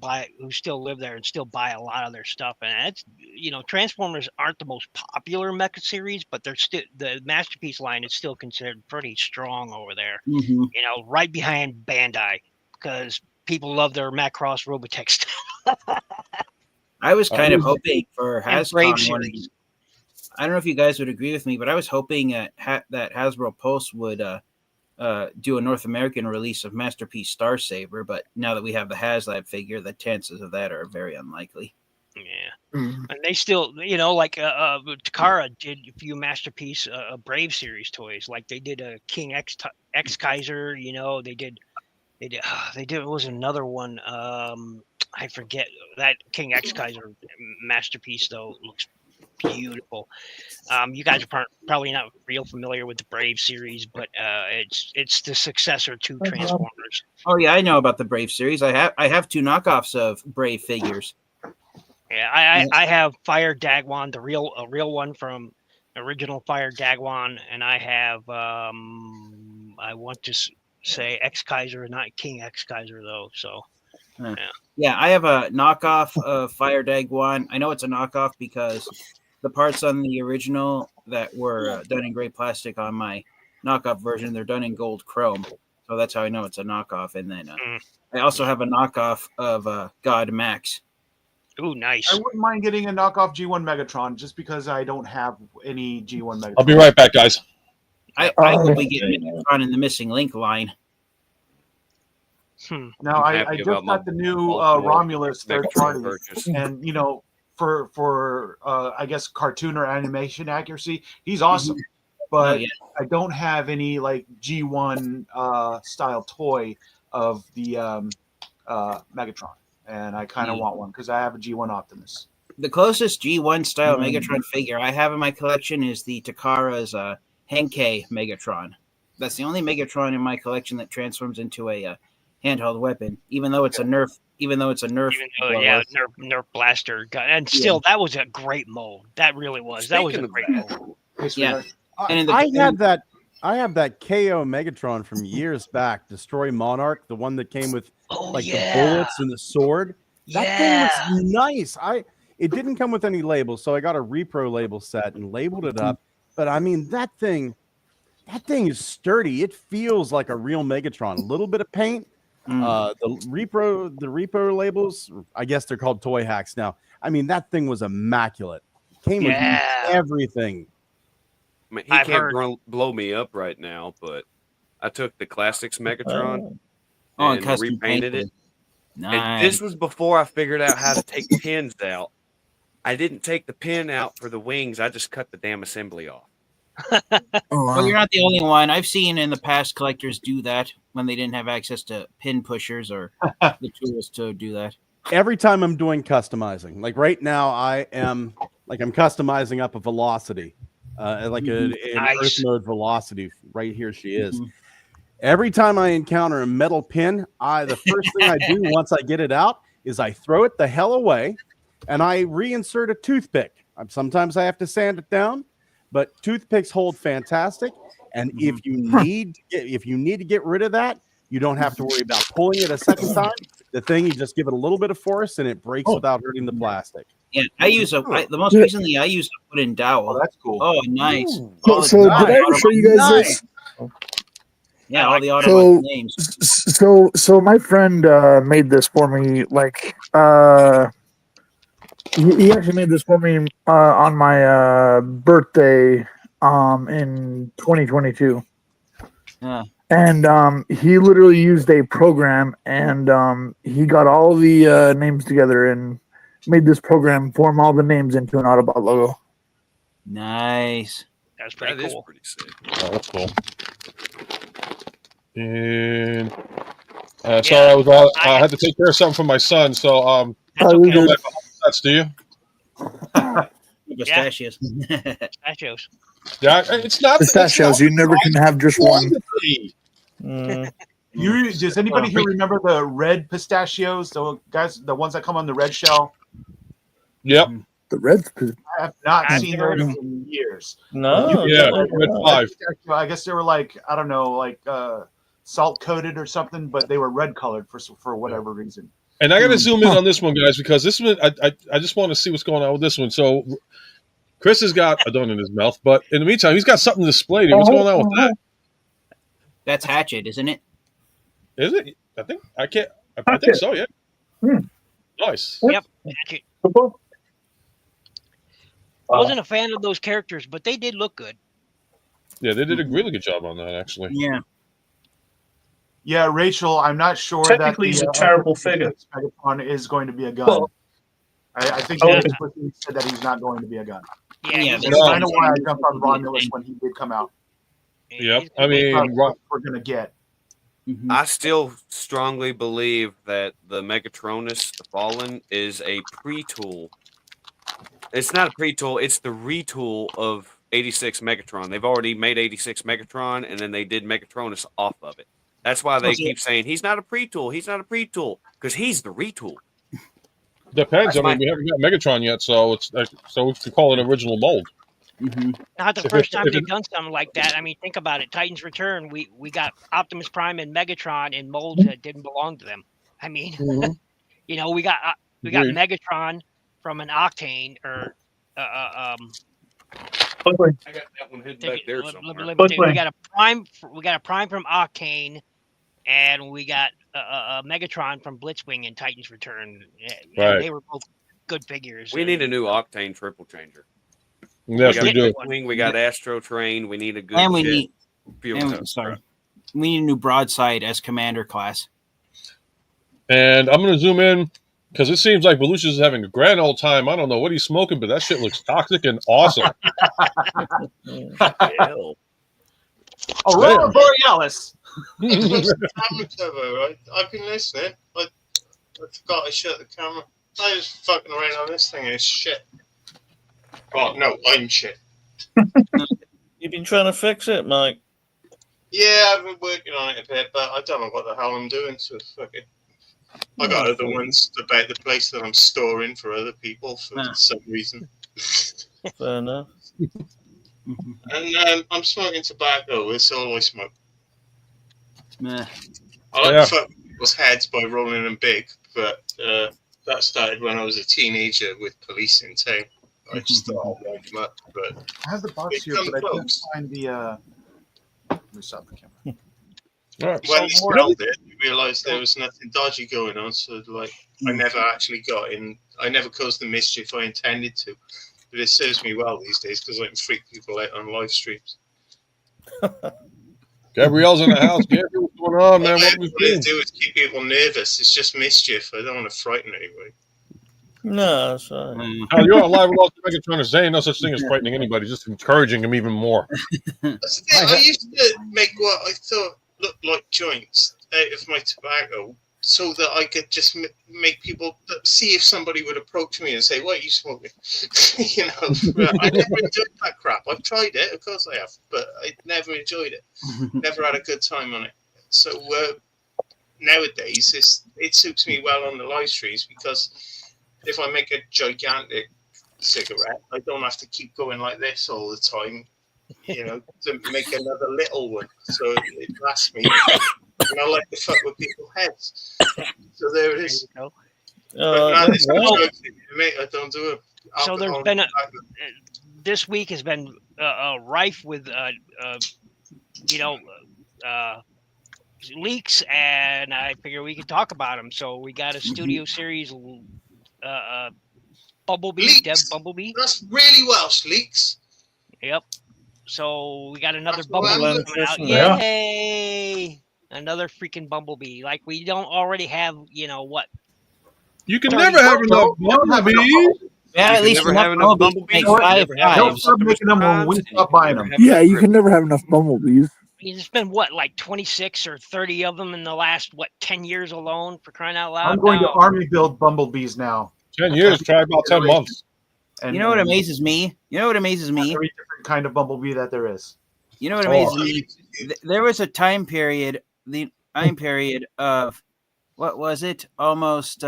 live there and still buy a lot of their stuff. And it's, you know, Transformers aren't the most popular mecha series, but they're still, the Masterpiece line is still considered pretty strong over there. Mhm. You know, right behind Bandai, because people love their Macross Robotech stuff. I was kind of hoping for And Brave Hascon one. series. I don't know if you guys would agree with me, but I was hoping that Hasbro Pulse would do a North American release of Masterpiece Star Saber, but now that we have the HasLab figure, the chances of that are very unlikely. Yeah, and they still, you know, like Takara did a few Masterpiece Brave series toys, like they did a King X Kaiser. You know, they did. It was another one. I forget that King X Kaiser Masterpiece though looks beautiful. You guys are probably not real familiar with the Brave series, but it's the successor to Transformers. figures. Oh yeah, I know about the Brave series. I have 2 knockoffs of Brave figures. Yeah, I have Fire Dagwan, a real one from original Fire Dagwan, and I have I want to say X Kaiser, not King X Kaiser though. So yeah, I have a knockoff of Fire Dagwan. I know it's a knockoff because the parts on the original that were done in gray plastic on my knockoff version, they're done in gold chrome. So that's how I know it's a knockoff. And then I also have a knockoff of God Max. Ooh, nice. I wouldn't mind getting a knockoff G1 Megatron just because I don't have any G1 Megatron. I'll be right back, guys. I will be getting Megatron in the Missing Link line. Now I just got the new Romulus third party, and you know, for I guess cartoon or animation accuracy, he's awesome. But I don't have any like G1 style toy of the Megatron, and I kind of want one because I have a G1 Optimus. The closest G1 style Megatron figure I have in my collection is the Takara's Henkei Megatron. That's the only Megatron in my collection that transforms into a handheld weapon, even though it's a Nerf. Nerf blaster gun, and still that was a great mold. That really was. That was a great mold. Yeah, I have that KO Megatron from years back, Destroy Monarch, the one that came with the bullets and the sword. That thing was nice. It didn't come with any labels, so I got a repro label set and labeled it up. But I mean, that thing is sturdy. It feels like a real Megatron. A little bit of paint. The repro labels, I guess they're called toy hacks now. I mean, that thing was immaculate. Came with everything. I mean, he can't blow me up right now, but I took the Classics Megatron and repainted it. Nice. And this was before I figured out how to take pins out. I didn't take the pin out for the wings. I just cut the damn assembly off. Well, you're not the only one. I've seen in the past collectors do that when they didn't have access to pin pushers or the tools to do that. Every time I'm doing customizing, like right now, I'm customizing up a Velocity, an Earth mode Velocity. Right here, she is. Every time I encounter a metal pin, the first thing I do once I get it out is I throw it the hell away, and I reinsert a toothpick. Sometimes I have to sand it down. But toothpicks hold fantastic, and if you need to get rid of that, you don't have to worry about pulling it a second time. The thing, you just give it a little bit of force, and it breaks without hurting the plastic. Yeah, I use the most recently I used a wooden dowel. Oh, that's cool. Oh, nice. So did I ever show you guys this? Yeah, all the Autobot names. So my friend made this for me. Like, he actually made this for me on my birthday in 2022. Yeah. And he literally used a program, and he got all the names together and made this program form all the names into an Autobot logo. Nice. That's pretty cool. That is pretty sick. Oh, that's cool. And sorry, I had to take care of something for my son, so that's okay. You don't like nuts, do you? Pistachios. Pistachios. Yeah, it's not pistachios. You never can have just one. Does anybody here remember the red pistachios? The ones that come on the red shell. Yep. The red. I have not seen those in years. No. Red 5. I guess they were like, I don't know, like salt coated or something, but they were red colored for whatever reason. And I got to zoom in on this one, guys, because this one, I just want to see what's going on with this one. So, Chris has got a donut in his mouth, but in the meantime, he's got something displayed here. What's going on with that? That's Hatchet, isn't it? Is it? I think so, yeah. Nice. Yep. Hatchet. I wasn't a fan of those characters, but they did look good. Yeah, they did a really good job on that, actually. Yeah. Yeah, Rachel, I'm not sure Technically, he's a terrible figure. Megatron is going to be a gun. Well, I think he said that he's not going to be a gun. Yeah. That's kind of why I jumped on Romulus when he did come out. Yep. I mean, what we're going to get. I still strongly believe that the Megatronus, the Fallen, is a pre-tool. It's not a pre-tool, it's the retool of 86 Megatron. They've already made 86 Megatron, and then they did Megatronus off of it. That's why they keep saying he's not a pre-tool. He's not a pre-tool because he's the retool. Depends. I mean, we haven't got Megatron yet, so it's so we could call it original mold. Not the first time they've done something like that. I mean, think about it. Titans Return, we got Optimus Prime and Megatron in molds that didn't belong to them. I mean, you know, we got Megatron from an Octane or I got that one hidden back there somewhere. we got a Prime from Octane, and we got Megatron from Blitzwing and Titans Return. Right. They were both good figures. We need a new Octane triple changer. Yes, we do. We got Astro Train. We need a good. And we need. Sorry. We need a new broadside as commander class. And I'm going to zoom in because it seems like Belushi is having a grand old time. I don't know what he's smoking, but that shit looks toxic and awesome. Aurora Borealis. Camera cover, right? I've been listening. I forgot I shut the camera. I was fucking around on this thing and it's shit. Oh, no, I'm shit. You've been trying to fix it, Mike? Yeah, I've been working on it a bit, but I don't know what the hell I'm doing, so fuck it. I got other ones about the place that I'm storing for other people for some reason. Fair enough. And I'm smoking tobacco. That's all I smoke. Meh. I like to fuck people's heads by rolling them big, but that started when I was a teenager with police in town. I just thought I'd wind them up, but I have the box here, but I can't find the. Let me stop the camera. When he smelled it, you realised there was nothing dodgy going on. So, like, I never actually got in. I never caused the mischief I intended to. But it serves me well these days because I can freak people out on live streams. Gabrielle's in the house. Gabriel, what's going on, man? What we to do is keep people nervous. It's just mischief. I don't want to frighten anybody. No, that's right. Oh, you're on live with UltraMegatronus saying no such thing as frightening anybody, just encouraging them even more. That's the thing. I used to make what I thought looked like joints out of my tobacco so that I could just make people see if somebody would approach me and say, "What are you smoking?" You know, I never enjoyed that crap. I've tried it, of course I have, but I never enjoyed it. Never had a good time on it. So nowadays, it suits me well on the live streams because if I make a gigantic cigarette, I don't have to keep going like this all the time, you know, to make another little one. So it lasts me. And I like to fuck with people's heads. So there it is. But mate, I don't do it. So there's been this week has been rife with, leaks, and I figure we could talk about them. So we got a studio series, Bumblebee, leaks. Dev Bumblebee. That's really Welsh, leaks. Yep. So we got another Bumblebee coming out. Yay! Another freaking Bumblebee. Like we don't already have, you know what? You can never have enough Bumblebees. Yeah, at least never have enough Bumblebees. They'll start making them when we stop buying them. Yeah, you can never have enough Bumblebees. I mean, there's been what, like 26 or 30 of them in the last 10 years alone, for crying out loud. I'm going to army build Bumblebees now. 10 years, try about 10 months. And, you know what amazes me? Every different kind of Bumblebee that there is. You know what amazes me? There was a time period, of, what was it? Almost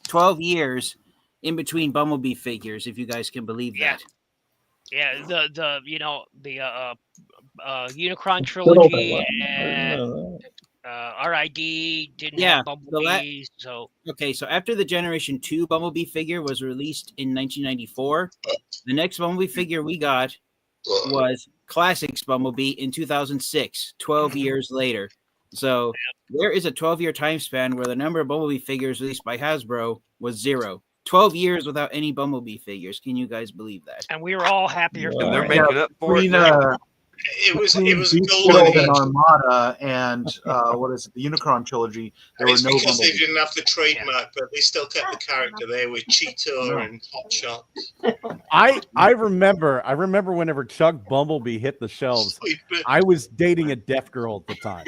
12 years in between Bumblebee figures, if you guys can believe that. Yeah, the Unicron trilogy and RID didn't have Bumblebees. So after the Generation 2 Bumblebee figure was released in 1994, the next Bumblebee figure we got was Classics Bumblebee in 2006, 12 years later. So there is a 12-year time span where the number of Bumblebee figures released by Hasbro was 0. 12 years without any Bumblebee figures. Can you guys believe that? And we were all happier. And they're making up for it. It was golden Armada and what is it, the Unicron trilogy. There it's were no because Bumblebees. they didn't have the trademark, but they still kept the character there with Cheetah and Hotshot. I remember whenever Chuck Bumblebee hit the shelves, I was dating a deaf girl at the time.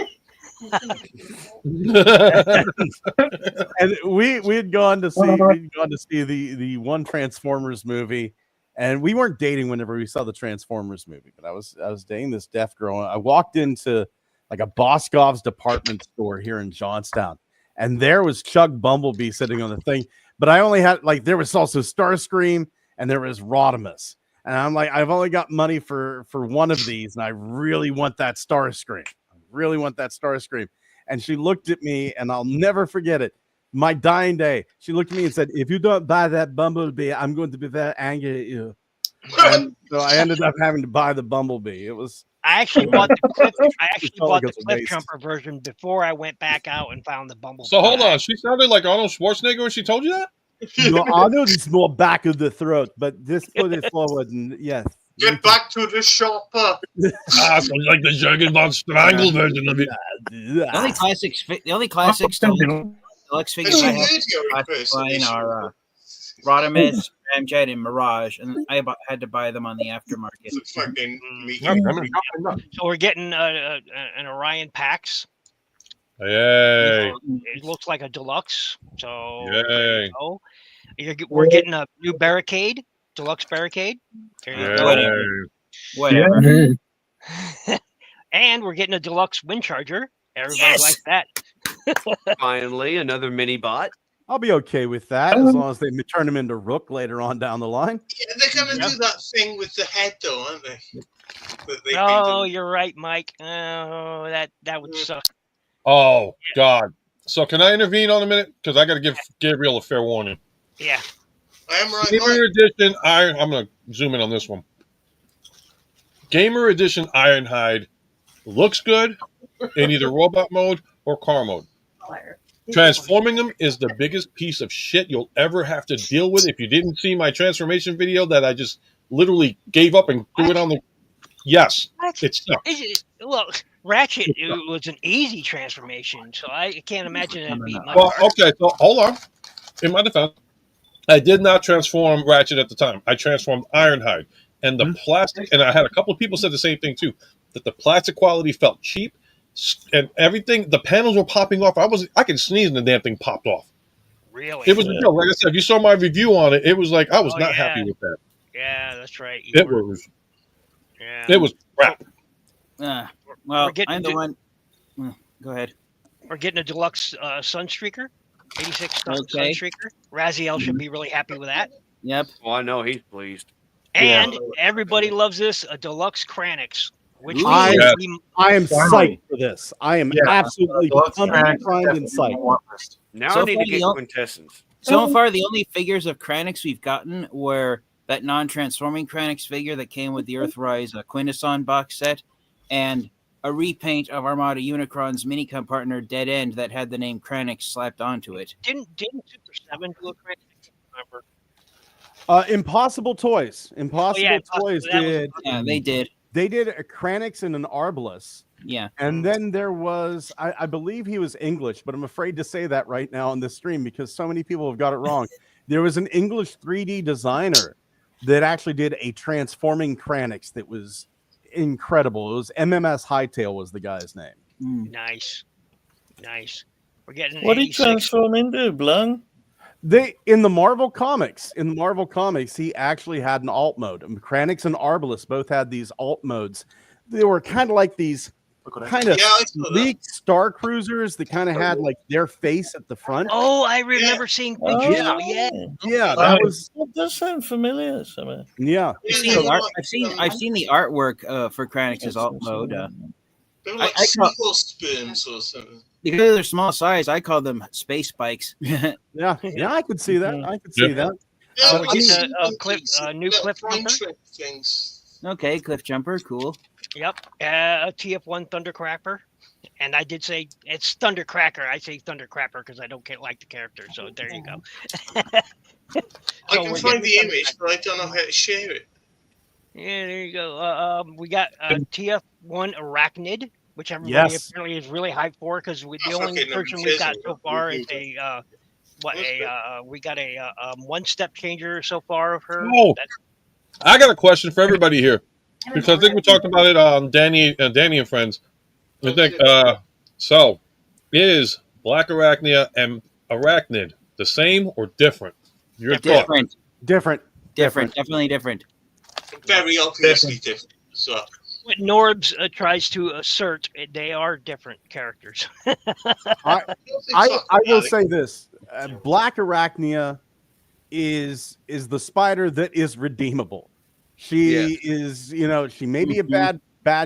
And we had gone to see the one Transformers movie, and we weren't dating whenever we saw the Transformers movie, but I was dating this deaf girl. And I walked into like a Boscov's department store here in Johnstown, and there was Chug Bumblebee sitting on the thing. But I only had like there was also Starscream and there was Rodimus, and I'm like, I've only got money for one of these, and I really want that Starscream. I really want that Starscream. And she looked at me, and I'll never forget it. My dying day, she looked at me and said, "If you don't buy that Bumblebee, I'm going to be very angry at you." And so I ended up having to buy the Bumblebee. It was. I actually bought the Cliff. I actually felt bought like the it was a Cliff waste. Jumper version before I went back out and found the Bumblebee. So hold on, she sounded like Arnold Schwarzenegger when she told you that? No, Arnold is more back of the throat, but just put it forward and yes. Get back to the shopper. Sounds like the Jürgen von Strangle version of it. The only classics deluxe figures I have buying are Rodimus, Ramjet, and Mirage, and I had to buy them on the aftermarket. So we're getting an Orion Pax. Yay! It looks like a deluxe. So Yay! We're getting a new barricade, deluxe barricade. There you go. Whatever. And we're getting a deluxe wind charger. Everybody likes that. Finally, another mini bot. I'll be okay with that as long as they turn him into Rook later on down the line. Yeah, they're going to do that thing with the head, though, aren't they? Oh, you're right, Mike. Oh, that would suck. Oh God! So can I intervene on a minute? Because I got to give Gabriel a fair warning. Yeah. I am right. Gamer Edition. I'm going to zoom in on this one. Gamer Edition Ironhide looks good in either robot mode or car mode. Transforming them is the biggest piece of shit you'll ever have to deal with. If you didn't see my transformation video that I just literally gave up and threw it on the... Yes, it's tough. Well, Ratchet it was an easy transformation, so I can't imagine it'd be much. Well, okay, so hold on. In my defense, I did not transform Ratchet at the time. I transformed Ironhide. And the plastic, and I had a couple of people said the same thing too, that the plastic quality felt cheap and everything. The panels were popping off. I could sneeze and the damn thing popped off. Really? It was like I said, you saw my review on it. It was like I was not happy with that. Yeah, that's right. It was crap. Well, I'm the one. Go ahead. We're getting a deluxe Sunstreaker, 86 Sunstreaker. Raziel should be really happy with that. Yep. Oh, I know he's pleased. And everybody loves this, a deluxe Kranix. Which I am psyched for this. I am absolutely primed and psyched. Now I need to get quintessence. So far, the only figures of Kranix we've gotten were that non-transforming Kranix figure that came with the Earthrise Quintesson box set, and a repaint of Armada Unicron's minicom partner Dead End that had the name Kranix slapped onto it. Didn't Super 7 do a Kranix? I can't remember. Impossible Toys. Impossible Toys did. Yeah, they did. They did a Kranix and an Arbalest. Yeah. And then there was, I believe he was English, but I'm afraid to say that right now on the stream because so many people have got it wrong. There was an English 3D designer that actually did a transforming Kranix that was incredible. It was MMS Hightail was the guy's name. Nice. We're getting. What did he transform into, Blung? In the Marvel comics, he actually had an alt mode. And Kranix and Arbalest both had these alt modes. They were kind of like these kind of sleek Star Cruisers that kind of had like their face at the front. Oh, I remember seeing pictures. Yeah, that was. That does sound familiar. Somewhere. Yeah, I've seen the artwork for Kranix's alt mode. They're like seagull spoons or something. Because of their small size, I call them space bikes. yeah, I could see that. I could see that. Yeah, we get a new Cliff Jumper. Okay, Cliff Jumper, cool. Yep, a TF1 Thundercrapper. And I did say it's Thundercracker. I say Thundercrapper because I don't like the character. So there you go. I can find the image, but I don't know how to share it. Yeah, there you go. We got TF1 Arachnid, which everybody apparently is really hyped for because the only version we've got so far is we got a one-step changer so far of her. Oh, I got a question for everybody here because I think we talked about it on Danny and Friends. I think so. Is Black Arachnia and Arachnid the same or different? Your different, definitely different. Very obviously different. So what Norbs tries to assert, they are different characters. I will say this: Black Arachnia is the spider that is redeemable. She is, she may be a bad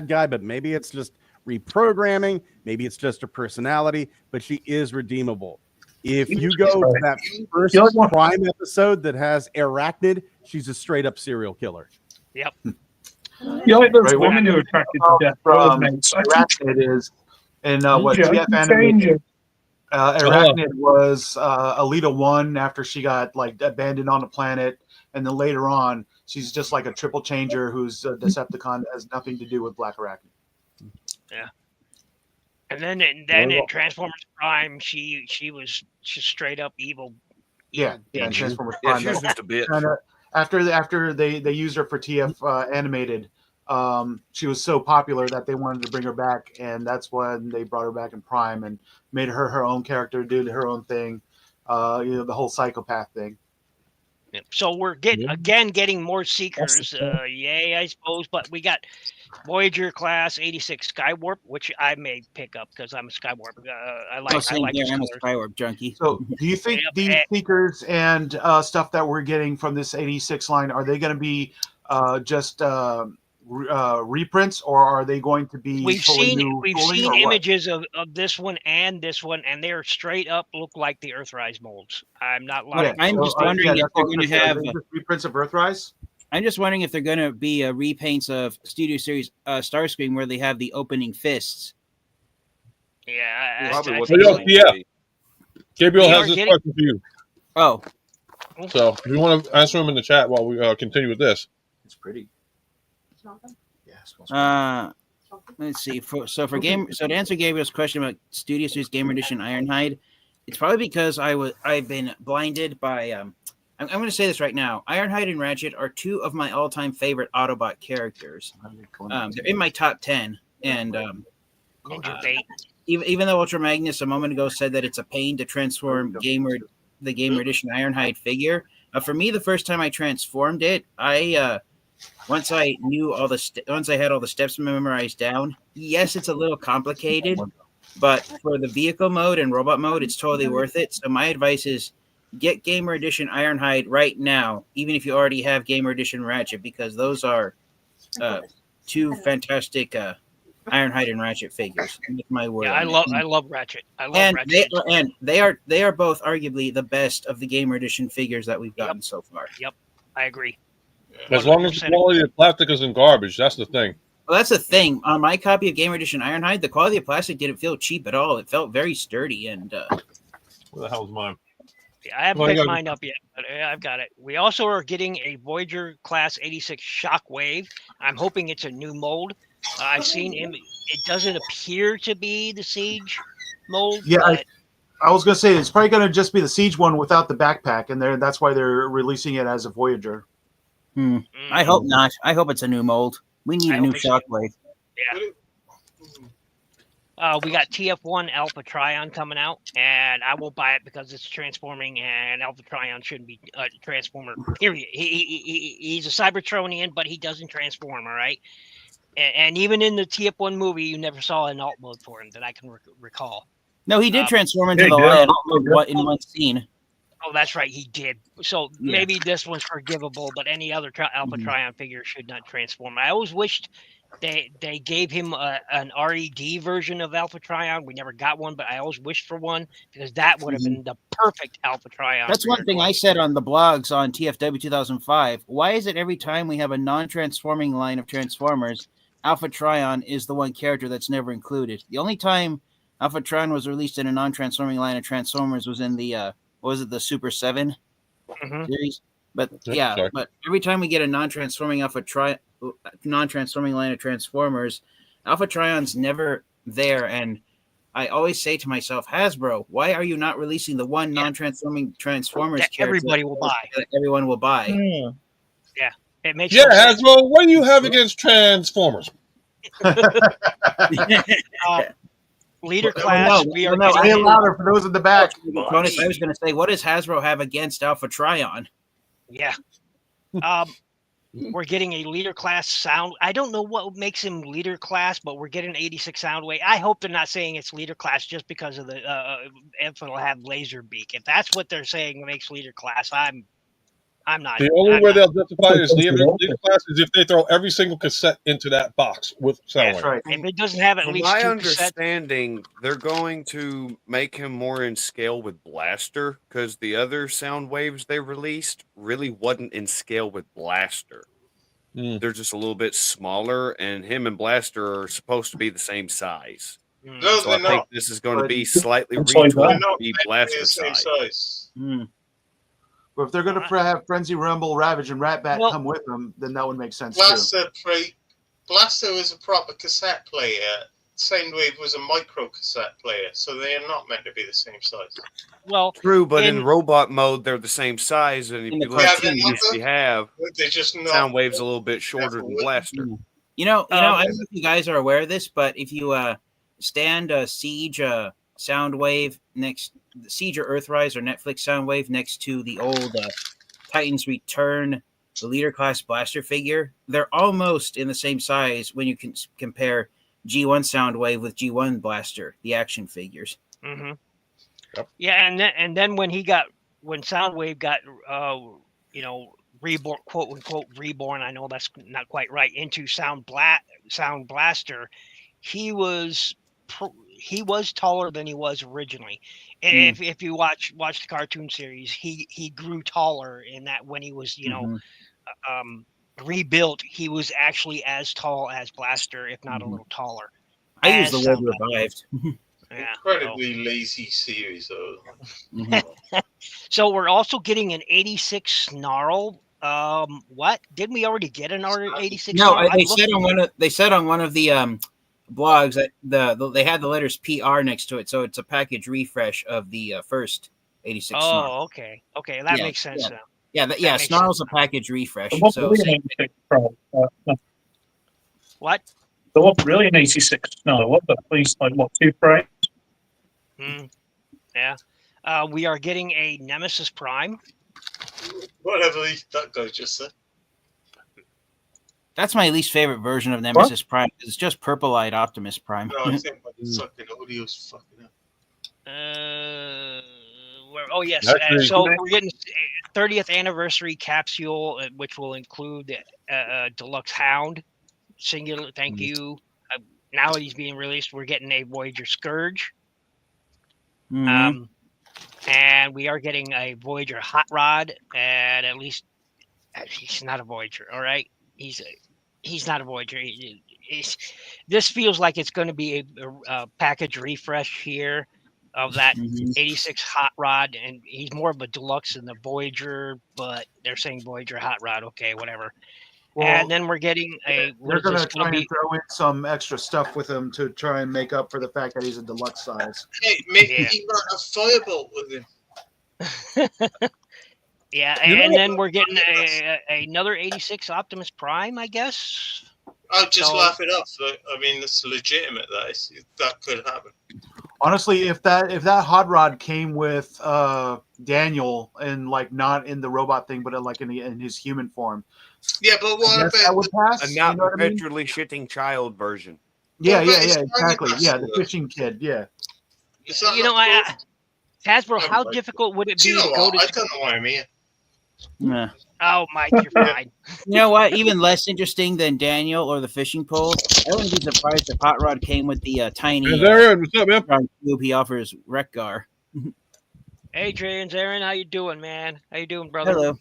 guy, but maybe it's just reprogramming, maybe it's just a personality, but she is redeemable. If you go to that first Prime episode that has Arachnid, she's a straight up serial killer. Yep. You like those women who are attracted to death? Arachnid is in what TF animated. Arachnid was Alita 1 after she got like abandoned on the planet, and then later on she's just like a triple changer who's a Decepticon that has nothing to do with Black Arachnid. Yeah. And then in Transformers Prime, she was just straight up evil. Yeah, in Transformers Prime. She was just a bitch. After they used her for TF animated, she was so popular that they wanted to bring her back, and that's when they brought her back in Prime and made her own character, did her own thing, the whole psychopath thing. So we're getting more Seekers. Yay, I suppose, but we got Voyager class 86 Skywarp, which I may pick up because I'm a Skywarp. I like I'm a Skywarp junkie. So, do you think these Seekers and stuff that we're getting from this 86 line, are they going to be just reprints, or are they going to be? We've seen images of this one, and they're straight up look like the Earthrise molds. I'm not lying. I'm just wondering if they're going to have reprints of Earthrise. I'm just wondering if they're going to be repaints of Studio Series Starscream where they have the opening fists. Yeah. Gabriel has this question for you. Oh. So if you want to answer him in the chat while we continue with this. It's pretty. Let's see. So to answer Gabriel's question about Studio Series Gamer Edition Ironhide, it's probably because I've been blinded by I'm going to say this right now. Ironhide and Ratchet are two of my all-time favorite Autobot characters. They're in my top 10, and even though Ultra Magnus a moment ago said that it's a pain to transform the Gamer Edition Ironhide figure, for me, the first time I transformed it, once I had all the steps memorized down. Yes, it's a little complicated, but for the vehicle mode and robot mode, it's totally worth it. So my advice is, get Gamer Edition Ironhide right now, even if you already have Gamer Edition Ratchet, because those are two fantastic Ironhide and Ratchet figures. Make my word. Yeah, I love Ratchet. And they are both arguably the best of the Gamer Edition figures that we've gotten so far. Yep, I agree. As long as the quality of plastic isn't garbage, that's the thing. Well, that's the thing. On my copy of Gamer Edition Ironhide, the quality of plastic didn't feel cheap at all. It felt very sturdy and. Where the hell's mine? I haven't picked mine up yet, but I've got it. We also are getting a Voyager Class 86 Shockwave. I'm hoping it's a new mold. I've seen him. It doesn't appear to be the Siege mold. Yeah, I was going to say, it's probably going to just be the Siege one without the backpack, and that's why they're releasing it as a Voyager. I hope not. I hope it's a new mold. We need a new Shockwave. Yeah. We got TF1 Alpha Trion coming out, and I won't buy it because it's transforming, and Alpha Trion shouldn't be a transformer, period. He's a Cybertronian, but he doesn't transform, all right? And even in the TF1 movie, you never saw an alt mode for him that I can recall. No, he did transform into the lion in one scene. Oh, that's right, he did. So maybe this one's forgivable, but any other Alpha Trion figure should not transform. I always wished they gave him an RED version of Alpha Trion. We never got one, but I always wished for one because that would have been the perfect Alpha Trion. That's one thing I said on the blogs on TFW 2005. Why is it every time we have a non-transforming line of Transformers, Alpha Trion is the one character that's never included? The only time Alpha Trion was released in a non-transforming line of Transformers was in the the Super 7 series? But but every time we get a non-transforming line of Transformers, Alpha Trion's never there, and I always say to myself, Hasbro, why are you not releasing the one non-transforming Transformers that everybody will buy? That everyone will buy. Yeah, it makes Hasbro, what do you have against Transformers? Leader class. Say it louder for those in the back. I was going to say, what does Hasbro have against Alpha Trion? Yeah. We're getting a leader class sound. I don't know what makes him leader class, but we're getting 86 Soundwave. I hope they're not saying it's leader class just because of the if it'll have laser beak. If that's what they're saying makes leader class, I'm not. The only way they'll justify it as That's leader the class is if they throw every single cassette into that box with Soundwave. That's right. If it doesn't have at From least my 2 cassettes, understanding, they're going to make him more in scale with Blaster because the other sound waves they released really wasn't in scale with Blaster. They're just a little bit smaller, and him and Blaster are supposed to be the same size. No, So they're I think not. this is going to be slightly It's like retooled that. to Not be meant to be Blaster the same size. size. But if they're going to have Frenzy, Rumble, Ravage, and Ratbat Well- come with them, then that would make sense too. Blaster was a proper cassette player. Soundwave was a micro cassette player, so they are not meant to be the same size. well, True, but in in- robot mode, they're the same size, and if In you the look at cartoon, what yeah. we usually have, They're just not. Soundwave's a little bit shorter than Blaster. You know, I don't know if you guys are aware of this, but if you stand Siege Soundwave next, Siege or Earthrise or Netflix Soundwave next to the old Titans Return, the leader class Blaster figure, they're almost in the same size when you can compare G1 Soundwave with G1 Blaster, the action figures. Mm-hmm. Yep. Yeah, and then when Soundwave got reborn, quote unquote reborn, I know that's not quite right, into Sound Blaster, he was taller than he was originally. And if you watch the cartoon series, he grew taller in that when he was rebuilt, he was actually as tall as Blaster, if not a little taller. I use as the word Sound revived. Yeah, Incredibly lazy series, though. so we're also getting an 86 Snarl. What? Didn't we already get an 86 No, Snarl? they said on one of the blogs that they had the letters PR next to it, so it's a package refresh of the first 86 Snarl. Oh, okay, that Yeah, makes sense now. Yeah, makes Snarl's a package refresh. There wasn't So really an 86 Snarl. What? There wasn't really an 86 Snarl. What? At least like what, 2 frames? Yeah. We are getting a Nemesis Prime. Whatever that guy just said. that's my least favorite version of Nemesis Prime. It's just purple-eyed Optimus Prime. No, I think my fucking audio's fucking up. Oh yes. Actually- So we're getting 30th anniversary capsule, which will include deluxe Hound, singular. Thank you. Now he's being released. We're getting a Voyager Scourge. And we are getting a Voyager Hot Rod, and at least he's not a Voyager. All right, he's not a Voyager. This feels like it's going to be a package refresh here of that 86 Hot Rod, and he's more of a deluxe than the Voyager, but they're saying Voyager Hot Rod. Okay, whatever. Well, And then we're getting a. they're going to try and throw in some extra stuff with him to try and make up for the fact that he's a deluxe size. Hey, maybe he got a firebolt with him. Yeah, and then we're getting another 86 Optimus Prime, I guess. I'll just laugh it off. I mean, it's legitimate that could happen. Honestly, if that hot rod came with Daniel and like not in the robot thing, but like in his human form, yeah. But what about that would pass? A not You know what I mean? perpetually shitting child version. Yeah, Well, but it's exactly. tiny Yeah, the Hasbro. fishing kid. Yeah. Is that You know, not Hasbro, how Mike. difficult would it Do be you know to go what? I to? don't know why I'm here. Yeah. Oh, Mike, you're fine. You know what? Even less interesting than Daniel or the fishing pole. I wouldn't be surprised if Hot Rod came with the tiny Hey, Aaron, what's up, man? tube he offers Wreck-Gar. Hey, Trans, Aaron, how you doing, man? How you doing, brother? Hello.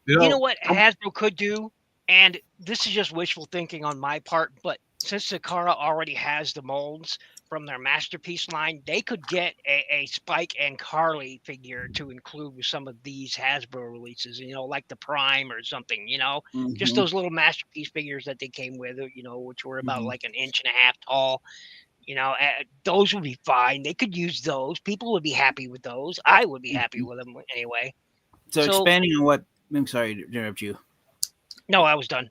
You know what Hasbro could do, and this is just wishful thinking on my part, but since Sakara already has the molds from their Masterpiece line, they could get a Spike and Carly figure to include with some of these Hasbro releases, you know, like the Prime or something, you know, just those little Masterpiece figures that they came with, you know, which were about like 1.5 inches tall. You know, those would be fine. They could use those. People would be happy with those. I would be happy with them anyway. So expanding on what I'm sorry to interrupt you. No, I was done.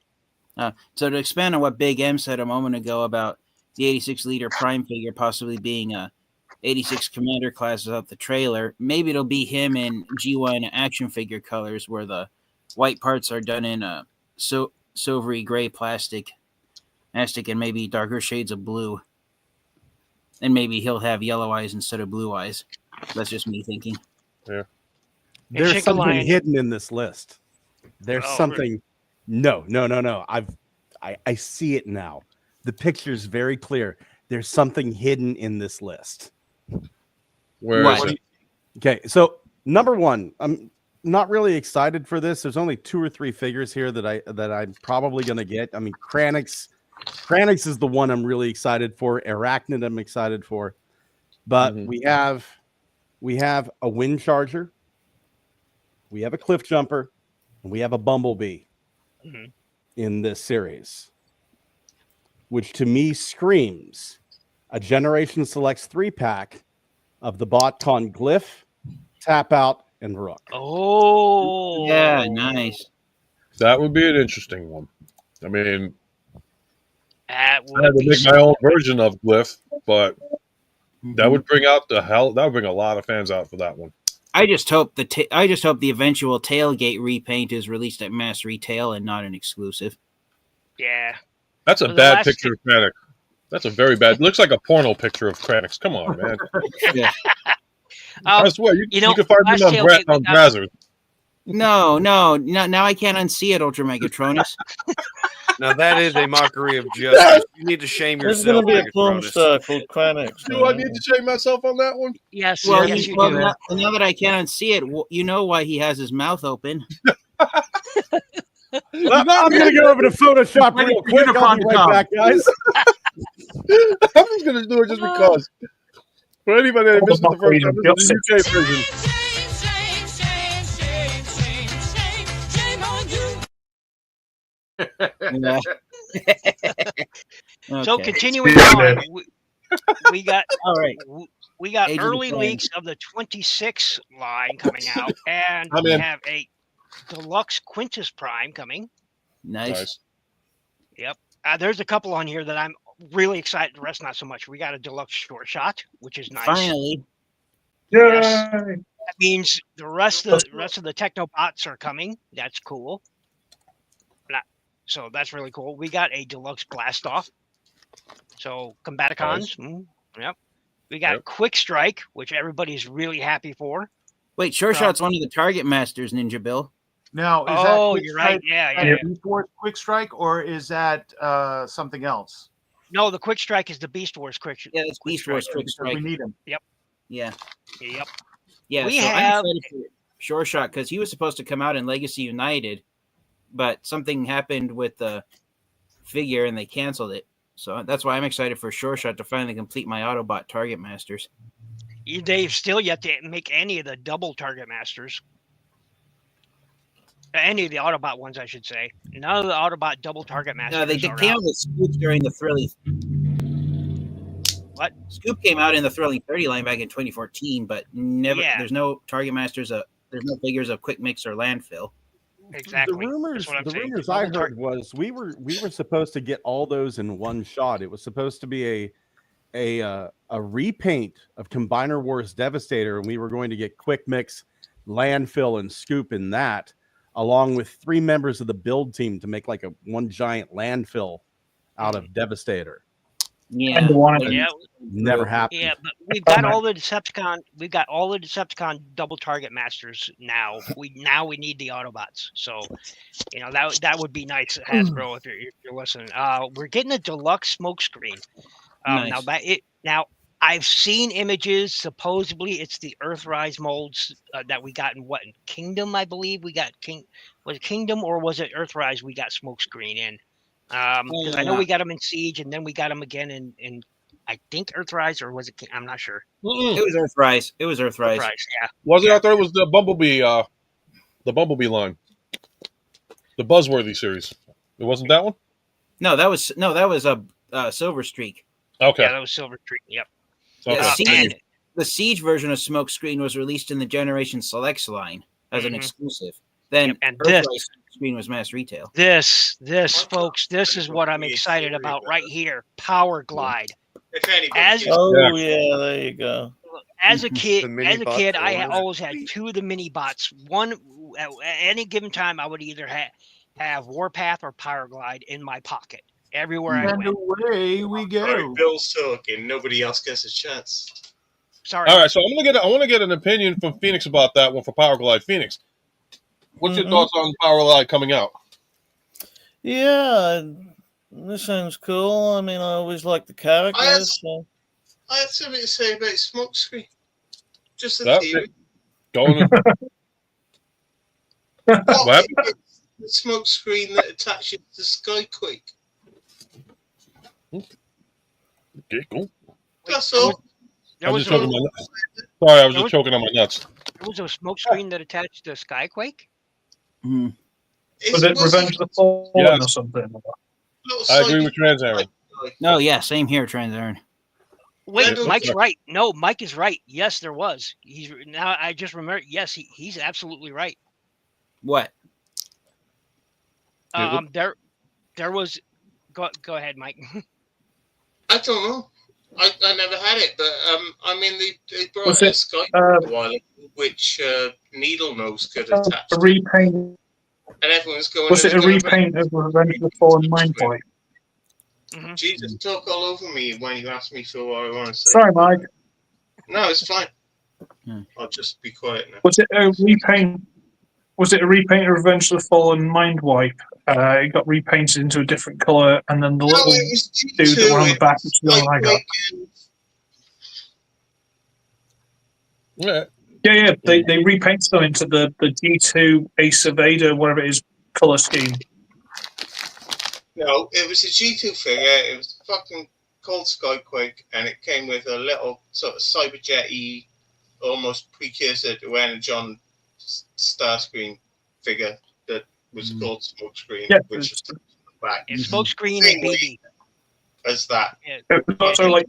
So to expand on what Big M said a moment ago about the 86 liter Prime figure possibly being a 86 Commander class without the trailer, maybe it'll be him in G1 action figure colors where the white parts are done in a silvery gray plastic, and maybe darker shades of blue. And maybe he'll have yellow eyes instead of blue eyes. That's just me thinking. Yeah. There's something hidden in this list. There's something. No. I see it now. The picture's very clear. There's something hidden in this list. Where is it? Okay, so number one, I'm not really excited for this. There's only 2 or 3 figures here that I'm probably gonna get. I mean, Kranix is the one I'm really excited for. Arachnid I'm excited for, but we have a Wind Charger, we have a Cliff Jumper, and we have a Bumblebee in this series, which to me screams a Generation Selects 3-pack of the BotCon Glyph, Tap Out, and Rook. Oh, yeah, nice. That would be an interesting one. I mean, I had to be make my own version of Glyph, but that would bring out that would bring a lot of fans out for that one. I just hope the eventual tailgate repaint is released at mass retail and not an exclusive. Yeah, that's a bad picture of Kranix. That's a very bad. Looks like a porno picture of Kranix. Come on, man. Yeah. I swear you can find him on Brazzers. No. Now I can't unsee it, UltraMegatronus. Now that is a mockery of justice. You need to shame There's yourself. going to be a porn star called Kranix. Do I need to shame myself on that one? Yes. Well, yes, you well do. now that I can't unsee it, you know why he has his mouth open. I'm going to go over to Photoshop real quick. I'll be right back, guys. I'm just going to do it just because. For anybody that missed the first time, this is the UK version. So continuing on, we got all right. We got Agent early Prime. leaks of the 26 line coming out, and I'm we in. have a deluxe Quintus Prime coming. Nice. Yep. There's a couple on here that I'm really excited. The rest not so much. We got a deluxe short shot, which is nice. Finally. Yes. That means the rest of the Technobots are coming. That's cool. So that's really cool. We got a deluxe blast off. So Combaticons. Nice. Yep. We got Quick Strike, which everybody's really happy for. Wait, Sure Shot's one of the Target Masters, Ninja Bill. Now, is Oh, that you're right. Yeah. Beast Wars Quick Strike, or is that something else? No, the Quick Strike is the Beast Wars Quick Strike. Yeah, that's Beast Wars Quick Strike. We need him. Yep. Yeah. Yep. Yeah. We so have I'm excited for Sure Shot because he was supposed to come out in Legacy United, but something happened with the figure and they canceled it. So that's why I'm excited for Sure Shot to finally complete my Autobot Target Masters. They've still yet to make any of the double Target Masters. Any of the Autobot ones, I should say. None of the Autobot double Target Masters. No, they came out with Scoop during the Thrilling. What? Scoop came out in the Thrilling 30 line back in 2014, but never. Yeah. There's no Target Masters. There's no figures of Quick Mix or Landfill. Exactly. The rumors I heard was we were supposed to get all those in one shot. It was supposed to be a repaint of Combiner Wars Devastator, and we were going to get Quick Mix, Landfill, and Scoop in that, along with 3 members of the build team to make like one giant landfill out of Devastator. Yeah, never happened. Yeah, but we've got all the Decepticon. We've got all the Decepticon double Target Masters now. We need the Autobots. So, that would be nice, Hasbro, if you're listening. We're getting a deluxe smokescreen. Nice. Now I've seen images. Supposedly, it's the Earthrise molds that we got in Kingdom? I believe we got Was it Kingdom or was it Earthrise? We got smokescreen in. Because I know we got them in Siege, and then we got them again in I think Earthrise, or was it? I'm not sure. It was Earthrise. Earthrise, yeah. Was it? I thought it was the Bumblebee line, the Buzzworthy series. It wasn't that one. No, that was a Silver Streak. Okay, yeah, that was Silver Streak. Yep. Okay. Yeah, the Siege version of Smokescreen was released in the Generation Selects line as an exclusive. Then and Earthrise Screen was mass retail. This, folks, this is what I'm excited about right here. Power Glide. there you go. As a kid, I always had 2 of the mini bots. One at any given time, I would either have Warpath or Powerglide in my pocket everywhere I And went. away we go. Right, Bill's talking. Nobody else gets a chance. Sorry. All right, so I want to get an opinion from Phoenix about that one for Powerglide. Phoenix, what's your thoughts on Powerglide coming out? Yeah, this sounds cool. I mean, I always like the characters. I have something to say about Smokescreen. Just a That- theory. Going. What if it's the smokescreen that attaches to Skyquake? Okay, cool. That's all. There I'm was just choking my nuts. Sorry, I was just choking on my nuts. There was a smoke screen that attached to Skyquake. Was it Revenge of the Fallen Yes. or something? I agree with Transaren. No, yeah, same here, Transaren. Wait, Yes, Mike's sir. right. No, Mike is right. Yes, there was. He's now. I just remember. Yes, he's absolutely right. What? There was. Go ahead, Mike. I don't know. I never had it, but I mean they brought Was out it, Skyquake a while ago, which Needle Nose could attach. A repaint. And everyone's going. Was it a repaint of Revenge of the Fallen Mindwipe? Jesus, talk all over me when you ask me for what I want to say. Sorry, Mike. No, it's fine. I'll just be quiet now. Was it a repaint? Was it a repaint of Revenge of the Fallen Mindwipe? It got repainted into a different color, and then the little it was dude that went on the back was the one I got. Yeah. They repainted them into the G2 Ace of Ada, whatever it is, color scheme. No, it was a G2 figure. It was fucking called Skyquake, and it came with a little sort of Cyberjet-y, almost precursor to Energon Starscreen figure that was called Smokescreen, which is back. Smokescreen and BB. As that. Yeah. It was also like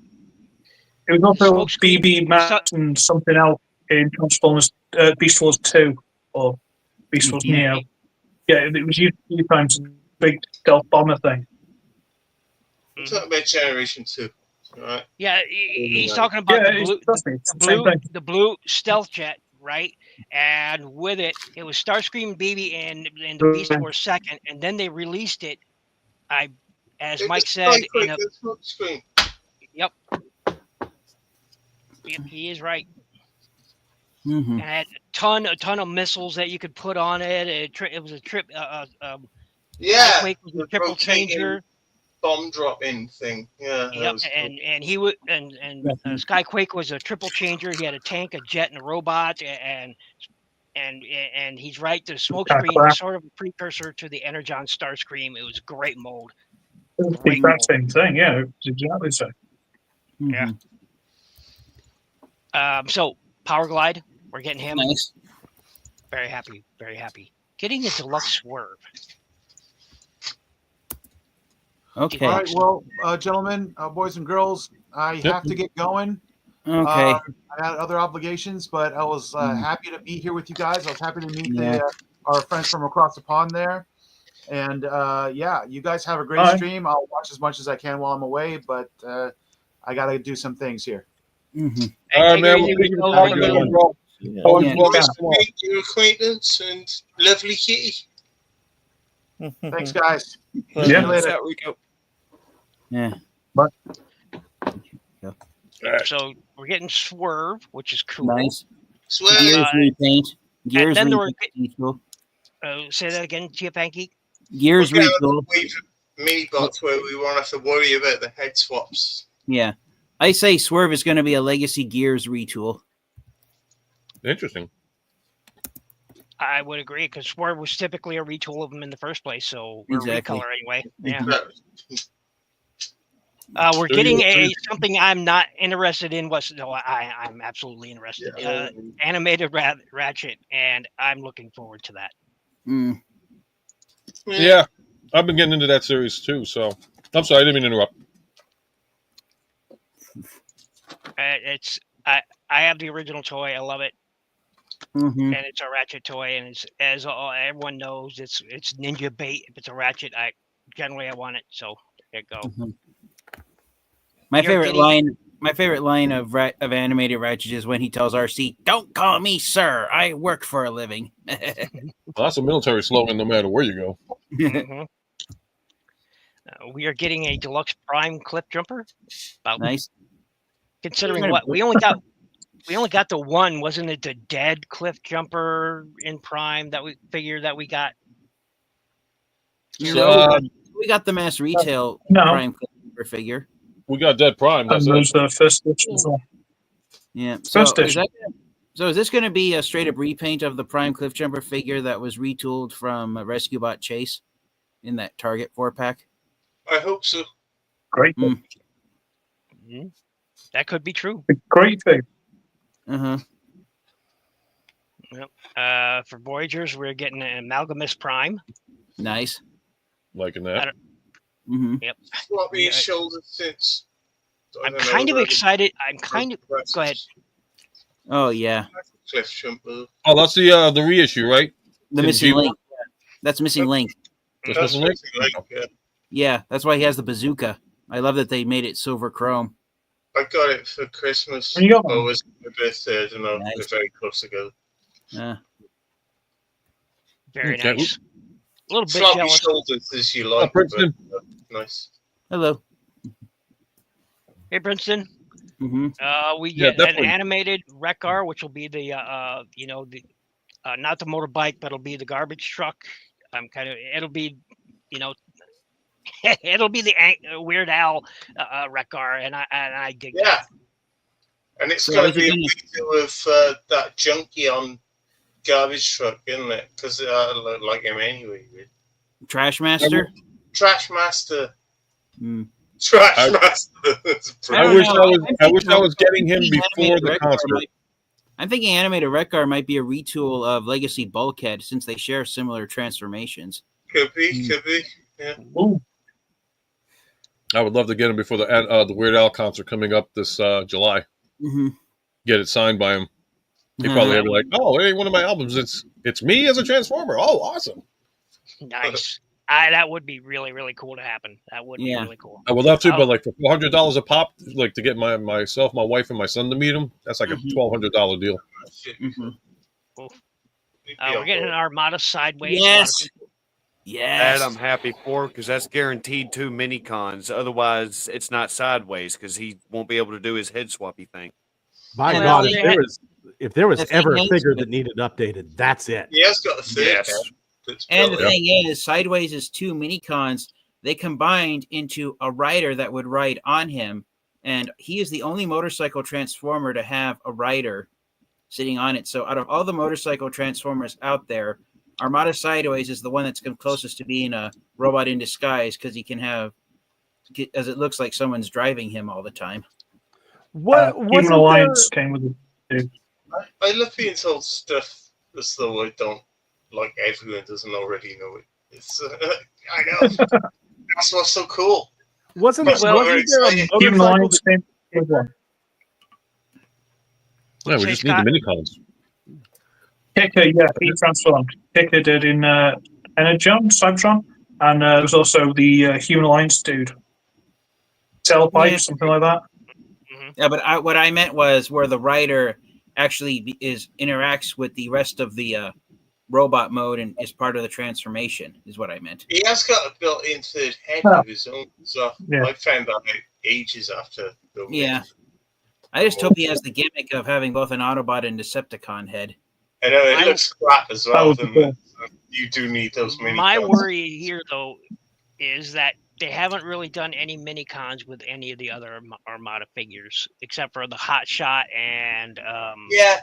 BB Max and something else in Transformers, Beast Wars 2 or Beast Wars Neo. Yeah, it was used a few times. Big stealth bomber thing. I'm talking about Generation 2. Right? Yeah, he's talking about the blue stealth jet, right? And with it, it was Starscream BB in the Beast Wars second, and then they released it. As Mike said, in a, yep, he is right. And it had a ton of missiles that you could put on it. It was a trip. Yeah, was a triple changer. Bomb dropping thing. Yeah. Yep, and he would and Skyquake was a triple changer. He had a tank, a jet, and a robot. And he's right. The Smokescreen was sort of a precursor to the Energon Starscream. It was a great mold. It's the exact same thing. Yeah, it's exactly the same. Yeah. So Powerglide, we're getting him. Nice. Very happy. Very happy. Getting a deluxe swerve. Okay. All right, well, gentlemen, boys and girls, I have to get going. Okay. I had other obligations, but I was happy to be here with you guys. I was happy to meet our friends from across the pond there. And you guys have a great stream. I'll watch as much as I can while I'm away, but I got to do some things here. All right, man. Make your acquaintance and lovely kitty. Thanks, guys. See you later. Yeah. But so we're getting Swerve, which is cool. Nice. Swerve. Gears repaint. Gears then there retool. Say that again, Panky. Gears retool. Mini bots where we won't have to worry about the head swaps. Yeah. I say Swerve is going to be a Legacy Gears retool. Interesting. I would agree because Swerve was typically a retool of them in the first place, so we're recolor anyway. Yeah. We're getting something I'm not interested in. I'm absolutely interested. Animated Ratchet, and I'm looking forward to that. Yeah, I've been getting into that series too. So I'm sorry, I didn't mean to interrupt. I have the original toy. I love it. And it's a Ratchet toy, and it's as everyone knows, it's ninja bait. If it's a Ratchet, I want it. So there you go. My favorite line My favorite line of animated Ratchet is when he tells RC, "Don't call me sir. I work for a living." Well, that's a military slogan no matter where you go. Mhm. We are getting a deluxe Prime cliff jumper. Nice. Considering what we only got the one, wasn't it? The dead cliff jumper in Prime that we got. So we got the mass retail Prime cliff jumper figure. We got Dead Prime. That's And those it. first edition as well. Yeah. First edition. So is this going to be a straight up repaint of the Prime Cliffjumper figure that was retooled from Rescue Bot Chase in that Target 4-pack? I hope so. Great. That could be true. Great thing. Yep. For Voyagers, we're getting an Amalgamus Prime. Nice. Liking that. Yep. Floppy his shoulders since. I'm kind of excited. Go ahead. Oh yeah. Cliff jumper. Oh, that's the reissue, right? The missing link. That's missing link. That's missing link. Yeah, that's why he has the bazooka. I love that they made it silver chrome. I got it for Christmas. You got one? Oh, it was my birthday. I don't know. Nice. They're very close together. Very nice. A little bit Floppy jealous. shoulders as you like. Princeton. But, nice. Hello. Hey, Princeton. We Yeah, get an definitely. animated Wreck-Ar, which will be the not the motorbike, but it'll be the garbage truck. It'll be, it'll be the Weird Al Wreck-Ar, and I dig that. And it's So going is to it be a gonna- video of that junkie on garbage truck, isn't it? Because I look like him anyway. Really. Trash Master. Trash Master. I- Master. I wish I was getting him before the concert. I'm thinking Animated Wreck-Ar might be a retool of Legacy Bulkhead since they share similar transformations. Could be. Yeah. Ooh. I would love to get him before the Weird Al concert coming up this July. Get it signed by him. He'd probably be like, "Oh, hey, one of my albums. It's me as a Transformer. Oh, awesome! Nice. That would be really, really cool to happen. That would be really cool. I would love to, but like for $400 a pop, like to get myself, my wife, and my son to meet him, that's like a $1,200 deal. We're getting an Armada Sideways. Yes. That I'm happy for because that's guaranteed 2 mini cons. Otherwise, it's not Sideways because he won't be able to do his head swappy thing. My Well, God, they if there was The ever a thing is figure that- that needed updated, that's it. He has got a third Yes. head that's And the built. thing is, Sideways is 2 mini cons. They combined into a rider that would ride on him, and he is the only motorcycle transformer to have a rider sitting on it. So, out of all the motorcycle transformers out there, Armada Sideways is the one that's closest to being a robot in disguise because he can have, as it looks like someone's driving him all the time. Human Alliance came with it. I love being told stuff as though I don't, like everyone doesn't already know it. It's, I know. That's what's so cool. Wasn't That's there not very a exciting. Human motorcycle? Alliance came with one. Yeah, we just need the mini cons. Kicker, yeah, he transformed. Kicker did in Energon, Cybertron, and there's also the Human Alliance dude. Tailpipe, Yeah. something like that. Yeah, but what I meant was where the rider actually interacts with the rest of the robot mode and is part of the transformation, is what I meant. He has got a built-in third head Oh. of his own. So Yeah. I found that out ages after. Yeah. I just hope he has the gimmick of having both an Autobot and Decepticon head. I know it looks crap as That well. would be Doesn't cool. it? So you do need those mini. My cons. worry here, though, is that they haven't really done any mini cons with any of the other Armada figures, except for the Hot Shot and Yeah.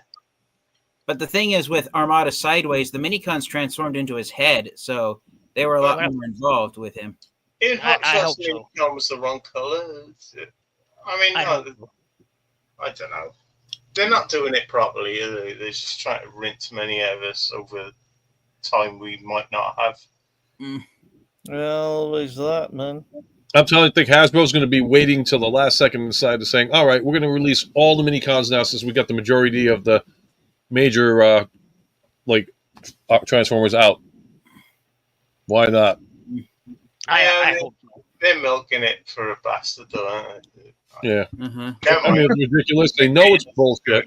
But the thing is, with Armada Sideways, the minicons transformed into his head, so they were a lot more involved with him. In Hot I Shots, hope mini so. con was the wrong color. I mean, I no, hope I don't know. They're not doing it properly, are they? They're just trying to rinse many of us over time we might not have. Well, always that, man. I'm telling you, I think Hasbro's going to be waiting till the last second and decide to saying, all right, we're going to release all the mini cons now since we got the majority of the major Transformers out. Why not? I hope so. They're milking it for a bastard, though, aren't they? Yeah. Uh-huh. I mean, it's ridiculous. They know it's bullshit.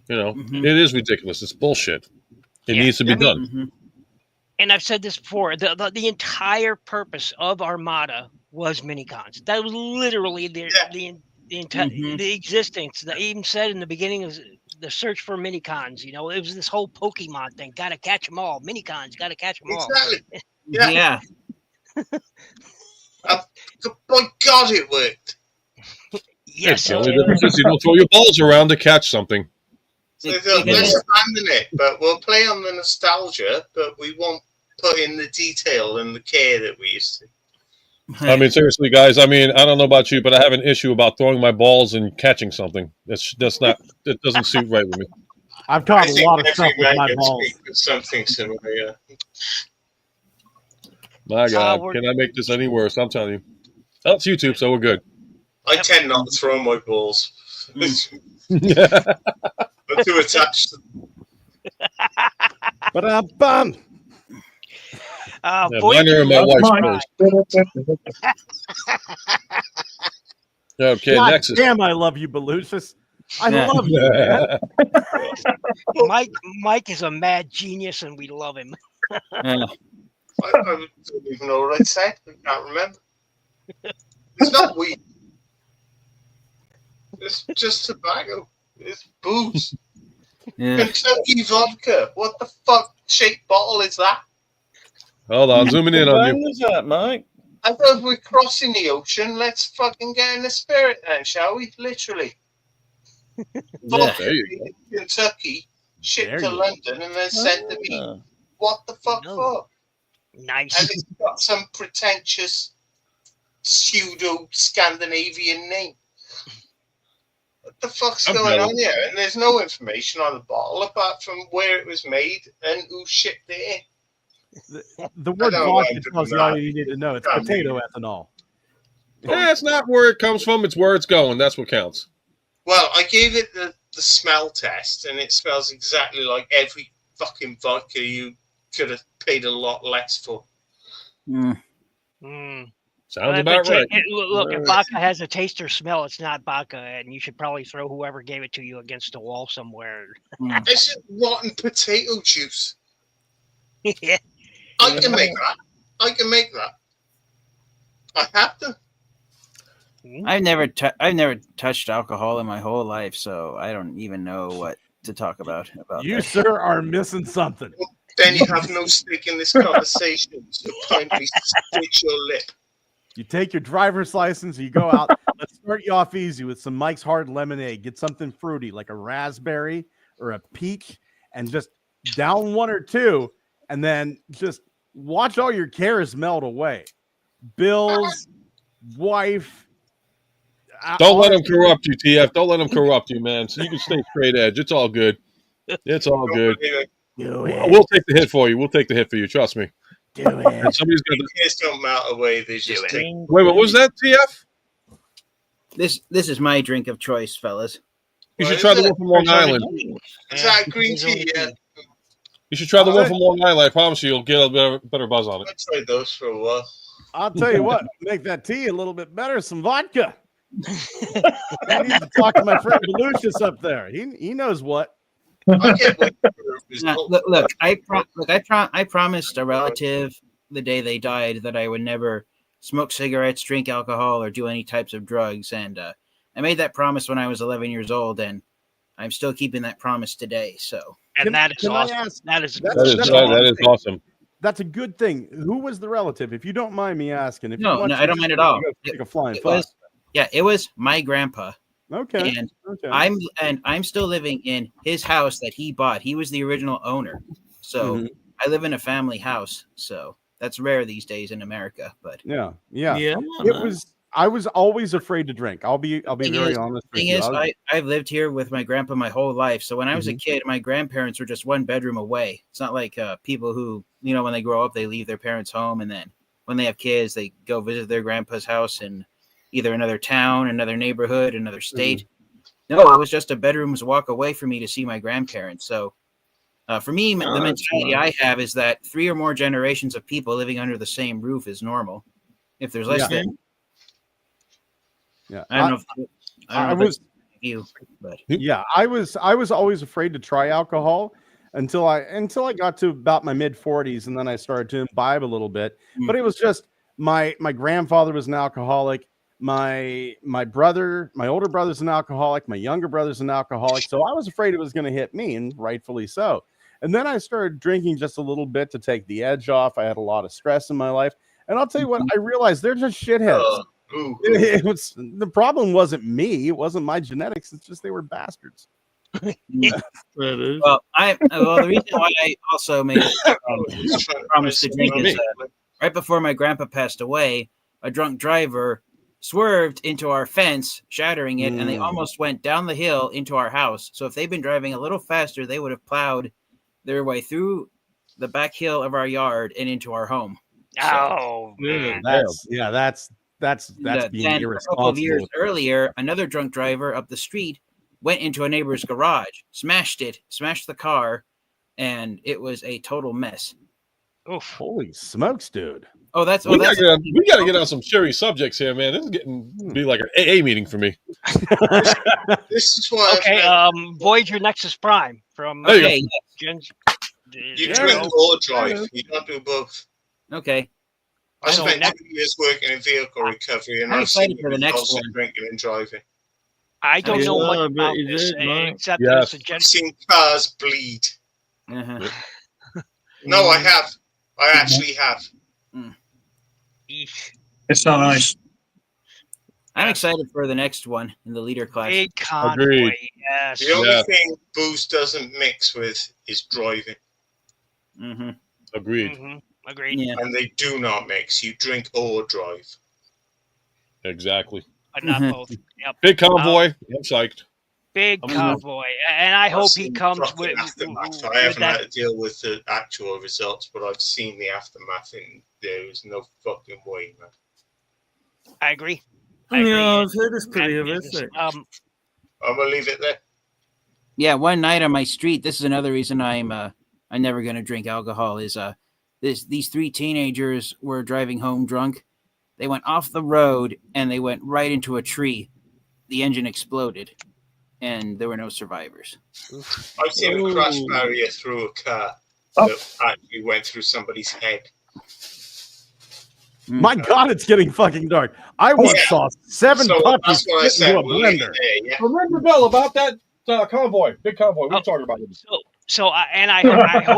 You know, it is ridiculous. It's bullshit. It needs to be done. And I've said this before. The entire purpose of Armada was minicons. That was literally the existence. They even said in the beginning of the search for minicons. You know, it was this whole Pokemon thing. Got to catch them all. Minicons. Got to catch them all. Exactly. Yeah. By God, it worked. Yes. The only difference is you don't throw your balls around to catch something. So let's abandon it, but we'll play on the nostalgia, but we won't put in the detail and the care that we used to. I mean, seriously, guys. I mean, I don't know about you, but I have an issue about throwing my balls and catching something. That's not. It doesn't suit right with me. I've caught a lot of stuff with my balls. Something similar, yeah. My God, can I make this any worse? I'm telling you. Oh, it's YouTube, so we're good. I tend not to throw my balls. I'm too attached to them. Ba-da-bum. Mine are in my wife's purse. Okay, God next is... damn, I love you, Belucius. I love you, man. Mike is a mad genius, and we love him. I don't even know what I said. I can't remember. It's not weed. It's just tobacco. It's booze. Kentucky vodka. What the fuck shaped bottle is that? Hold on, zooming in on you. What is that, Mike? I thought we're crossing the ocean. Let's fucking get in the spirit then, shall we? Literally. Vodka in Kentucky, shipped to London, and then sent to me. What the fuck for? Nice. And it's got some pretentious pseudo-Scandinavian name. What the fuck's going on here? And there's no information on the bottle apart from where it was made and who shipped it in. The word vodka tells you all you need to know. It's potato ethanol. Yeah, it's not where it comes from. It's where it's going. That's what counts. Well, I gave it the smell test, and it smells exactly like every fucking vodka you could have paid a lot less for. Sounds about right. Look, if vodka has a taste or smell, it's not vodka, and you should probably throw whoever gave it to you against a wall somewhere. It's just rotten potato juice. Yeah. I can make that. I have to. I've never touched alcohol in my whole life, so I don't even know what to talk about you, that. Sir, are missing something. Then you have no stake in this conversation, so kindly stitch your lip. You take your driver's license, you go out. Let's start you off easy with some Mike's Hard Lemonade. Get something fruity like a raspberry or a peach, and just down one or two, and then just watch all your cares melt away. Bills, wife. Don't let them corrupt you, TF. Don't let them corrupt you, man. So you can stay straight edge. It's all good. It's all good. We'll take the hit for you. We'll take the hit for you. Trust me. Do it. Somebody's got the kids don't melt away. They just take. Wait, what was that, TF? This is my drink of choice, fellas. You should try the one from Long Island. Is that green tea? Yeah. You should try the one from Long Island. I promise you, you'll get a better buzz on it. I tried those for a while. I'll tell you what, make that tea a little bit better. Some vodka. I need to talk to my friend Lucius up there. He knows what. Look, I promised a relative the day they died that I would never smoke cigarettes, drink alcohol, or do any types of drugs. And I made that promise when I was 11 years old, and I'm still keeping that promise today. So, and that is awesome. That is awesome. That's a good thing. Who was the relative? If you don't mind me asking. If no, I don't mind at all. Take a flying it was my grandpa. Okay. And I'm still living in his house that he bought. He was the original owner. So I live in a family house. So that's rare these days in America. But yeah. I was always afraid to drink. I'll be very honest with you. I've lived here with my grandpa my whole life. So when I was a kid, my grandparents were just one bedroom away. It's not like people who, when they grow up, they leave their parents' home, and then when they have kids, they go visit their grandpa's house in either another town, another neighborhood, another state. No, it was just a bedroom's walk away for me to see my grandparents. So For me, the mentality I have is that 3 or more generations of people living under the same roof is normal. If there's less than, I don't know. I was you, but yeah, I was always afraid to try alcohol until I got to about my mid 40s, and then I started to imbibe a little bit. But it was just my grandfather was an alcoholic. My brother, my older brother's an alcoholic. My younger brother's an alcoholic. So I was afraid it was going to hit me, and rightfully so. And then I started drinking just a little bit to take the edge off. I had a lot of stress in my life, and I'll tell you what, I realized they're just shitheads. It was, the problem wasn't me. It wasn't my genetics. It's just they were bastards. Well, the reason why I also made a promise to drink is right before my grandpa passed away, a drunk driver swerved into our fence, shattering it, and they almost went down the hill into our house. So if they'd been driving a little faster, they would have plowed their way through the back hill of our yard and into our home. Oh, man. That's being irresponsible. A couple of years earlier, another drunk driver up the street went into a neighbor's garage, smashed the car, and it was a total mess. Oof. Holy smokes, dude. Oh, we got to get on some serious subjects here, man. This is getting be like an AA meeting for me. This is why. Okay, Voyager Nexus Prime from. Okay. You drink or drive. You don't do both. Okay. I spent 2 years working in vehicle recovery, and I've seen the next one drinking and driving. I don't know much about this, except that it's a I've seen cars bleed. No, I have. I actually have. It's not nice. I'm excited for the next one in the leader class. Big convoy, yes. The only thing booze doesn't mix with is driving. Agreed. Agreed. Yeah. And they do not mix. You drink or drive. Exactly. But not both. Yep. Big convoy. I'm psyched. Big convoy. And I hope he comes with aftermath. I haven't had to deal with the actual results, but I've seen the aftermath, and there is no fucking way, man. I agree. Yeah, I've heard it's pretty horrific. I'm gonna leave it there. Yeah, one night on my street. This is another reason I'm never gonna drink alcohol. Is these 3 teenagers were driving home drunk. They went off the road and they went right into a tree. The engine exploded, and there were no survivors. I've seen a crash barrier through a car that actually went through somebody's head. My God, it's getting fucking dark. I once saw 7 puppies fit into a blender. Remember, Bill, about that convoy, big convoy. We talking about it. So I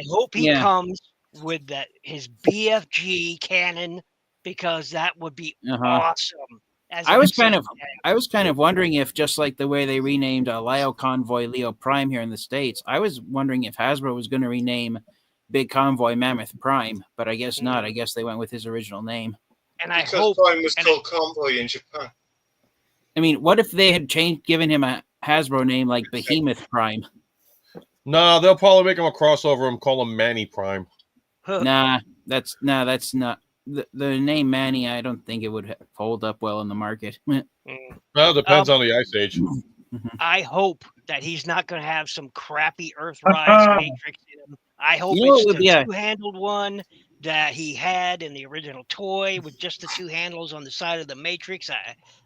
hope he comes with his BFG cannon, because that would be awesome. I was kind of wondering if, just like the way they renamed Leo Convoy Leo Prime here in the States, I was wondering if Hasbro was going to rename Big Convoy Mammoth Prime, but I guess not. I guess they went with his original name. And because I hope Prime was called Convoy in Japan. I mean, what if they had given him a Hasbro name like Behemoth Prime? No, they'll probably make him a crossover and call him Manny Prime. Nah, that's not the name Manny. I don't think it would hold up well in the market. Well, it depends on the Ice Age. I hope that he's not going to have some crappy Earthrise Matrix in him. I hope it's the 2-handled one that he had in the original toy with just the 2 handles on the side of the Matrix.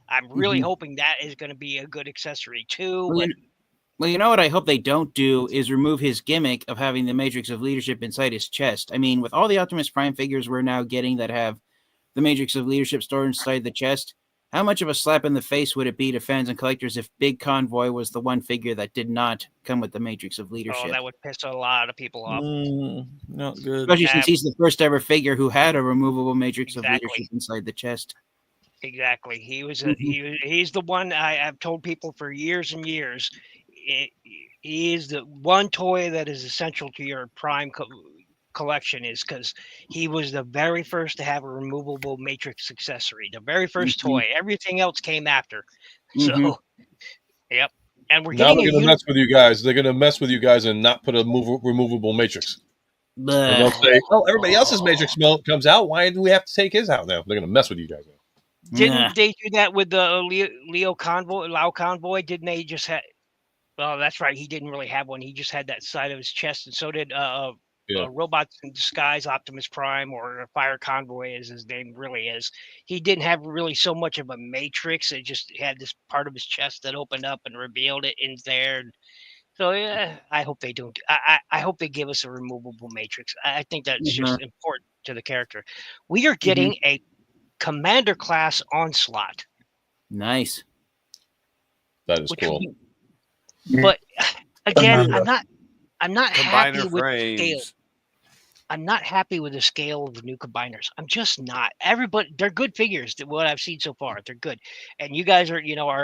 I'm really hoping that is going to be a good accessory too. Well, you know what I hope they don't do is remove his gimmick of having the Matrix of Leadership inside his chest. I mean, with all the Optimus Prime figures we're now getting that have the Matrix of Leadership stored inside the chest, how much of a slap in the face would it be to fans and collectors if Big Convoy was the one figure that did not come with the Matrix of Leadership? Oh, that would piss a lot of people off. Not good. Especially since he's the first ever figure who had a removable Matrix of Leadership inside the chest. Exactly. He was he's the one I've told people for years and years. He is the one toy that is essential to your Prime collection, is because he was the very first to have a removable Matrix accessory, the very first toy. Everything else came after. So, yep. And we're now they're going to mess with you guys. They're going to mess with you guys and not put a removable Matrix. And they'll say, "Oh, everybody else's Matrix comes out. Why do we have to take his out now?" They're going to mess with you guys now. Didn't they do that with the Leo Convoy? Didn't they just have? Well, that's right. He didn't really have one. He just had that side of his chest, and so did Yeah. Robots in Disguise, Optimus Prime, or Fire Convoy, as his name really is. He didn't have really so much of a matrix. It just had this part of his chest that opened up and revealed it in there. And so yeah, I hope they don't. I hope they give us a removable matrix. I think that's just important to the character. We are getting a Commander class Onslaught. Nice. That is cool. But again, I'm not happy Combiner with the scale. frames. I'm not happy with the scale of the new combiners. I'm just not. Everybody, they're good figures. What I've seen so far, they're good. And you guys are,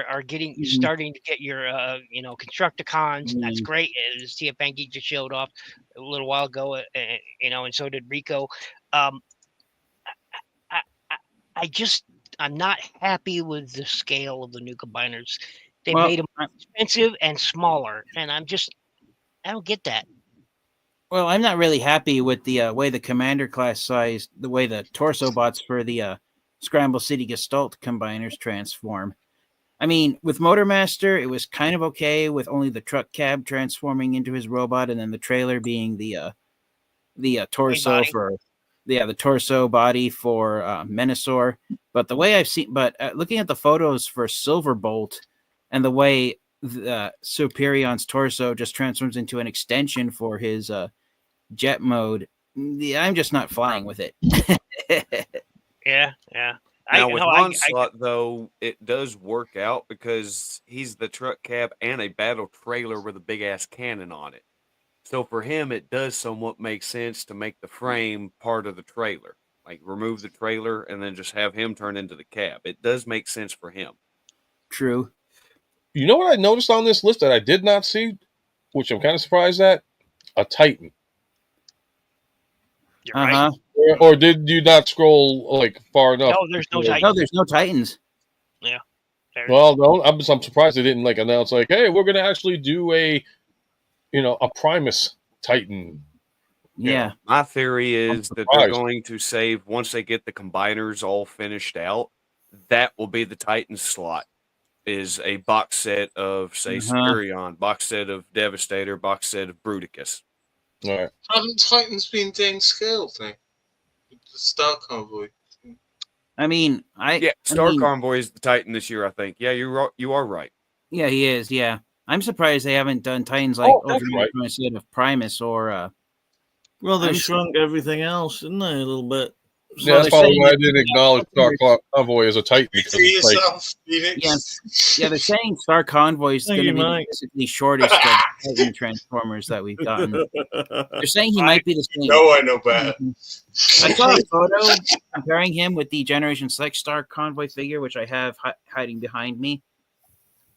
are getting, starting to get your, Constructicons, and that's great. As TF Angie just showed off a little while ago, and so did Rico. I'm not happy with the scale of the new combiners. They made them expensive and smaller, and I don't get that. Well, I'm not really happy with the way the Commander class size, the way the torso bots for the Scramble City Gestalt combiners transform. I mean, with Motormaster, it was kind of okay with only the truck cab transforming into his robot, and then the trailer being the torso for the torso body for Menasor. But the way I've seen, looking at the photos for Silverbolt and the way the Superion's torso just transforms into an extension for his jet mode, I'm just not flying with it. Yeah. Now with Onslaught, though, it does work out because he's the truck cab and a battle trailer with a big ass cannon on it. So for him, it does somewhat make sense to make the frame part of the trailer. Like remove the trailer and then just have him turn into the cab. It does make sense for him. True. You know what I noticed on this list that I did not see, which I'm kind of surprised at? A Titan. You're right. Or did you not scroll like far enough? No, there's no Titans. No, there's no Titans. Yeah. Well, no, I'm surprised they didn't like announce like, hey, we're going to actually do a Primus Titan. Yeah. My theory is that they're going to save, once they get the combiners all finished out, that will be the Titan slot. Is a box set of, say, Superion, box set of Devastator, box set of Bruticus. All right. Haven't Titans been doing scale thing? The Star Convoy. I mean, Star Convoy is the Titan this year, I think. Yeah, you are right. Yeah, he is. Yeah, I'm surprised they haven't done Titans like UltraMegatronus instead of Primus or. Well, they shrunk everything else, didn't they, a little bit? So that's probably why I didn't acknowledge Star Convoy as a Titan. Because they're saying Star Convoy is going to be the basically shortest of Titan Transformers that we've gotten. They're saying he might be the same. No, I know better. I saw a photo comparing him with the Generation Select Star Convoy figure, which I have hiding behind me.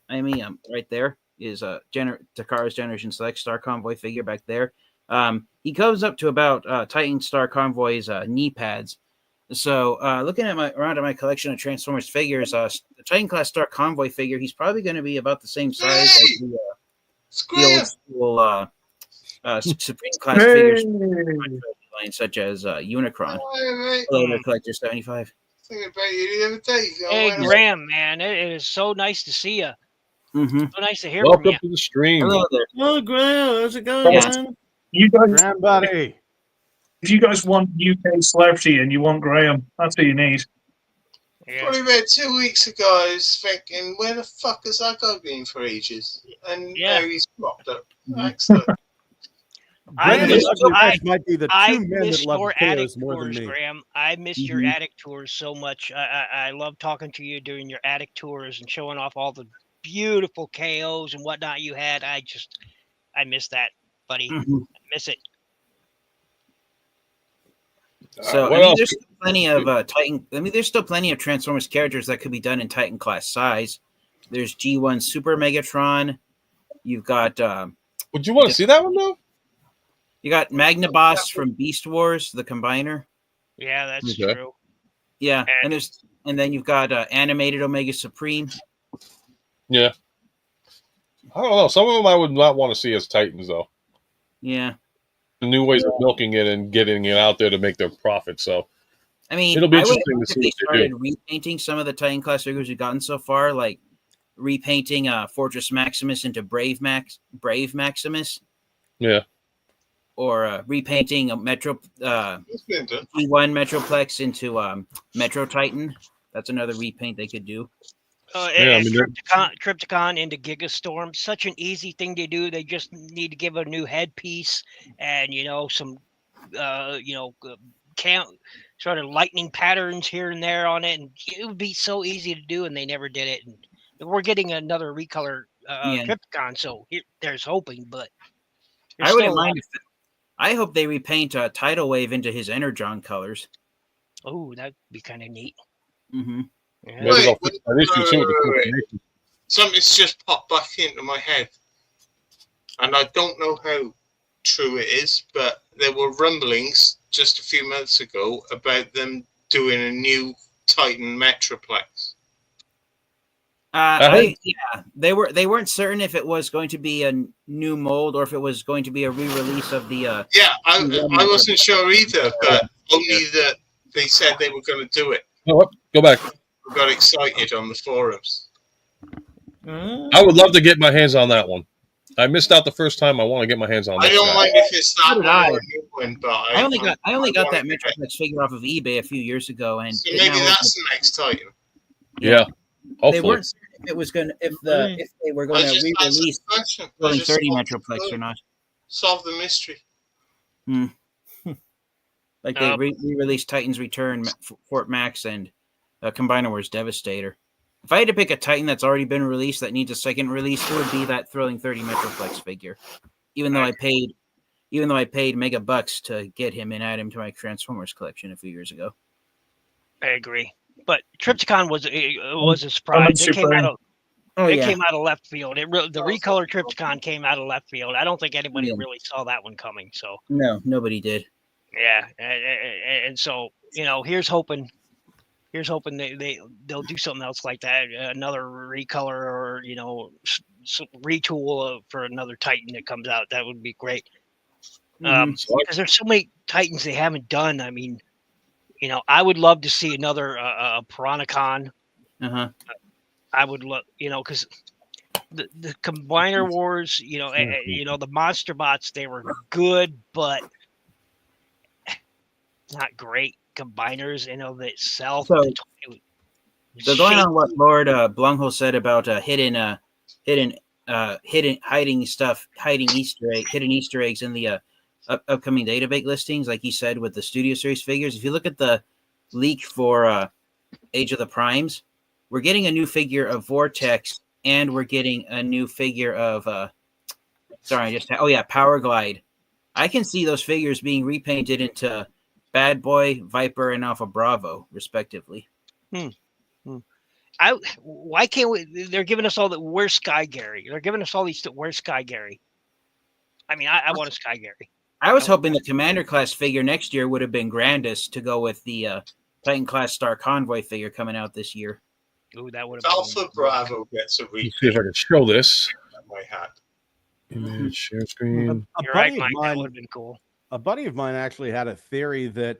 I mean, right there is Takara's Generation Select Star Convoy figure back there. He goes up to about Titan Star Convoy's knee pads. So looking at my collection of Transformers figures, the Titan class Star Convoy figure, he's probably going to be about the same size as the old school Supreme class figures, such as Unicron. Hello, Collector 75. Thinking about you the other day. Hey, Graham, man, it is so nice to see you. So nice to hear Welcome from you. to the stream. Hello there. Oh, Graham, how's it going, man? You guys, Graham, buddy. If you guys want UK celebrity and you want Graham, that's what you need. Yeah. Probably about 2 weeks ago, I was thinking, where the fuck has that guy been for ages? And now he's popped up. Excellent. I might be the two men miss that love your potatoes attic more tours, than me. Graham. I miss your attic tours so much. I love talking to you during your attic tours and showing off all the beautiful KOs and whatnot you had. I miss that, buddy. I miss it. So I mean, there's still plenty of Titan. I mean, there's still plenty of Transformers characters that could be done in Titan class size. There's G1 Super Megatron. You've got. Would you want to see that one though? You got Magnaboss from Beast Wars, the combiner. Yeah, that's true. Yeah, and then you've got animated Omega Supreme. Yeah. I don't know. Some of them I would not want to see as Titans though. Yeah. The new ways of milking it and getting it out there to make their profit. So, I mean, it'll be interesting to see they what they started do. repainting some of the Titan class figures we've gotten so far, like repainting Fortress Maximus into Brave Maximus. Yeah. Or repainting a Metro T1 Metroplex into Metro Titan. That's another repaint they could do. And Crypticon into Gigastorm. Such an easy thing to do. They just need to give a new headpiece and some sort of lightning patterns here and there on it, and it would be so easy to do, and they never did it. And we're getting another recolor Crypticon, so there's hoping, but I wouldn't mind if I hope they repaint Tidal Wave into his Energon colors. Oh, that'd be kind of neat. Mm-hmm. Yeah. Something's just popped back into my head, and I don't know how true it is, but there were rumblings just a few months ago about them doing a new Titan Metroplex. They weren't certain if it was going to be a new mold or if it was going to be a re-release of the. I wasn't sure either, but only that they said they were going to do it. Oh, go back. We got excited on the forums. I would love to get my hands on that one. I missed out the first time. I want to get my hands on that. I don't mind if it's that or a new one, but I only got that Metroplex figure off of eBay a few years ago, and so maybe that's the next Titan. Yeah. Hopefully. They weren't certain if it was going if they were going to re-release 30 Metroplex or not. Solve the mystery. Like they re-released Titan's Return, Fort Max, and Combiner Wars Devastator. If I had to pick a Titan that's already been released that needs a second release, it would be that Thrilling 30 Metroplex figure. Even though I paid mega bucks to get him and add him to my Transformers collection a few years ago. I agree. But Trypticon was a surprise. It came out of left field. The recolor Trypticon came out of left field. I don't think anybody really saw that one coming. So no, nobody did. Yeah, and so here's hoping they'll do something else like that, another recolor or retool for another Titan that comes out. That would be great. Because there's so many Titans they haven't done. I mean, I would love to see another Piranacon. I would love, because the Combiner Wars, the Monster Bots, they were good, but not great combiners in of itself. So going on what Lord Blunghole said about hidden hiding Easter eggs in the upcoming database listings, like he said with the Studio Series figures. If you look at the leak for Age of the Primes, we're getting a new figure of Vortex, and we're getting a new figure of Power Glide. I can see those figures being repainted into Bad Boy, Viper, and Alpha Bravo, respectively. Why can't we? They're giving us all the where's Sky Gary? They're giving us all these. Where's Sky Gary? I mean, I want a Sky Gary. I was hoping the Commander class figure next year would have been grandest to go with the Titan class Star Convoy figure coming out this year. Ooh, that would have. Alpha Bravo gets a repaint. See if I can show this. My hat. Image share screen. You're right, Mike. That would have been cool. A buddy of mine actually had a theory that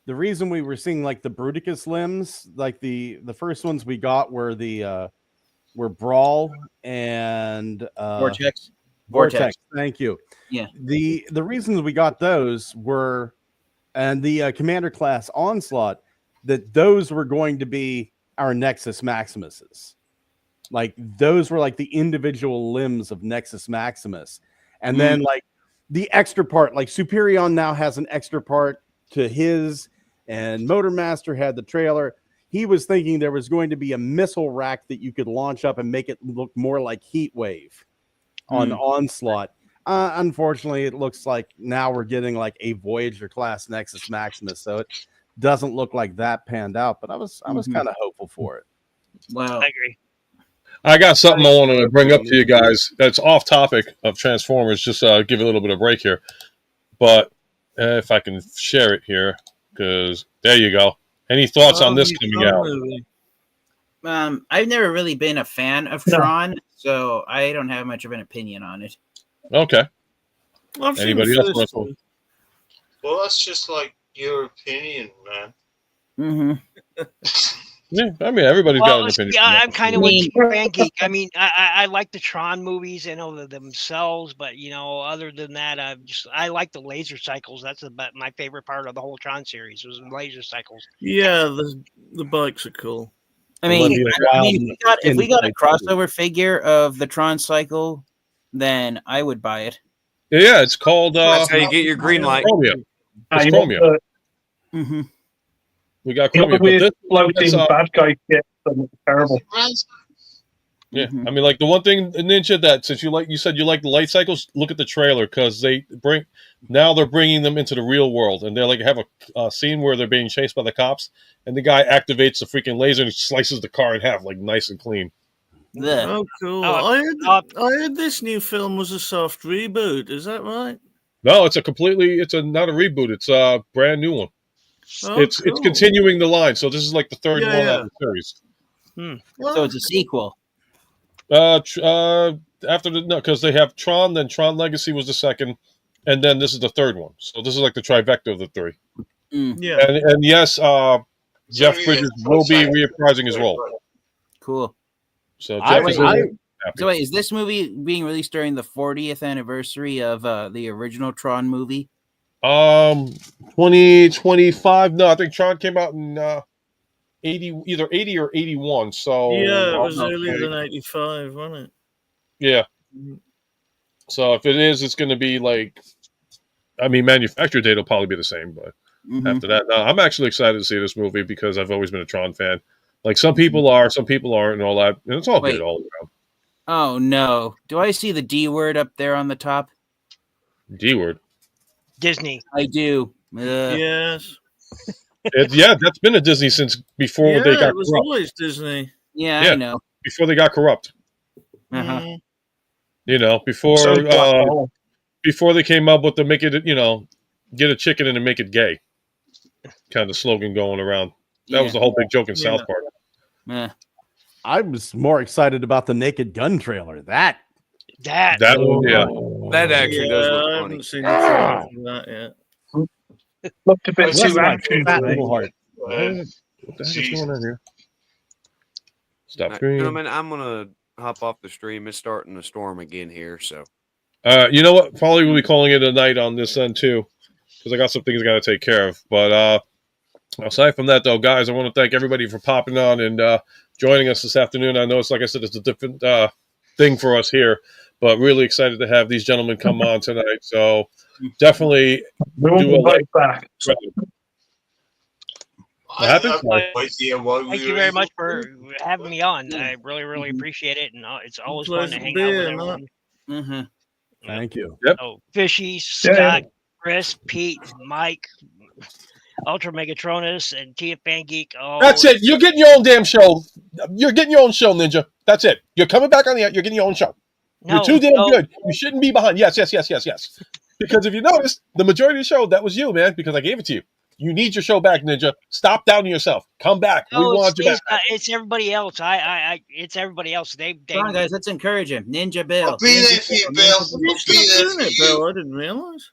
the reason we were seeing like the Bruticus limbs, like the first ones we got were were Brawl and Vortex. Thank you. Yeah. The reasons we got those were, and the Commander class Onslaught, that those were going to be our Nexus Maximuses. Like those were like the individual limbs of Nexus Maximus, and then like the extra part, like Superion now has an extra part to his, and Motormaster had the trailer. He was thinking there was going to be a missile rack that you could launch up and make it look more like Heatwave on Onslaught. Unfortunately, it looks like now we're getting like a Voyager class Nexus Maximus, so it doesn't look like that panned out. But I was kind of hopeful for it. Wow, I agree. I got something I want to bring up to you guys that's off topic of Transformers. Just give a little bit of break here. But if I can share it here, because there you go. Any thoughts on this coming out? I've never really been a fan of Tron, so I don't have much of an opinion on it. Okay. Anybody else? Well, that's just like your opinion, man. Yeah, I mean, everybody's got an Well, opinion. yeah, I'm kind of with mean- you, Fan Geek. I mean, I like the Tron movies, themselves, but other than that, I like the laser cycles. That's my favorite part of the whole Tron series was the laser cycles. Yeah, the bikes are cool. I Let mean, me if we got a inside crossover figure of the Tron cycle, then I would buy it. Yeah, it's called That's how you get your green light. Chromia. It's You want Chromia. Mm-hmm. We got the Chromia, but weird this, floating bad guy kit. Terrible. yeah, Mhm. I mean, like the one thing, Ninja, that since you said you like the light cycles, look at the trailer because they're bringing them into the real world, and they're like have a scene where they're being chased by the cops, and the guy activates the freaking laser and slices the car in half, like nice and clean. Blech. Oh, cool. Oh, I heard this new film was a soft reboot. Is that right? No, it's not a reboot. It's a brand new one. Oh, It's cool. continuing the line, so this is like the third Yeah, one yeah. out of the series. So it's a sequel. After because they have Tron, then Tron Legacy was the second, and then this is the third one. So this is like the trifecta of the three. Yeah. And yes, Jeff Bridges will be reprising his role. Cool. So Jeff is happy. So wait, is this movie being released during the 40th anniversary of the original Tron movie? 2025. No, I think Tron came out in either 80 or 81. So Yeah, it was earlier than 85, wasn't it? Yeah. So if it is, it's going to be like, I mean, manufacture date will probably be the same, but after that, no, I'm actually excited to see this movie because I've always been a Tron fan. Like some people are, some people aren't, and all that, and it's all good all around. Oh no! Do I see the D word up there on the top? D word. Disney. I do. Yes. Yeah, that's been a Disney since before they got it was corrupt. always Disney. Yeah, Yeah, I know. before they got corrupt. Uh-huh. You know, before they came up with the make it, get a chicken and make it gay kind of slogan going around. That was the whole big joke in South Park. I was more excited about the Naked Gun trailer. That That actually does look I funny. haven't seen the trailer for that yet. Looked a bit Bless too my action. fat little heart. What the heck is going on here? Stop Right, screen. gentlemen, I'm gonna hop off the stream. It's starting to storm again here, so You know what? Probably we'll be calling it a night on this end too, because I got some things I got to take care of. But aside from that, though, guys, I want to thank everybody for popping on and joining us this afternoon. I know it's like I said, it's a different thing for us here, but really excited to have these gentlemen come on tonight. So definitely do a like. Back. What happened? Thank you very much for having me on. I really, really appreciate it, and it's always fun to hang out with everyone. Thank you. Yep. Oh, Fishie, Scott, Chris, Pete, Mike, UltraMegatronus, and Tia Fan Geek. Oh, That's it. You're getting your own damn show. You're getting your own show, Ninja. That's it. You're coming back on the air. You're getting your own show. You're too damn good. You shouldn't be behind. Yes. Because if you notice, the majority of the show, that was you, man, because I gave it to you. You need your show back, Ninja. Stop doubting yourself. Come back. We want you back. It's everybody else. It's everybody else. They Come on, guys, let's encourage him. Ninja Bill. I'll be there for you, Bill. I'll be there for you. Bill, I didn't realize.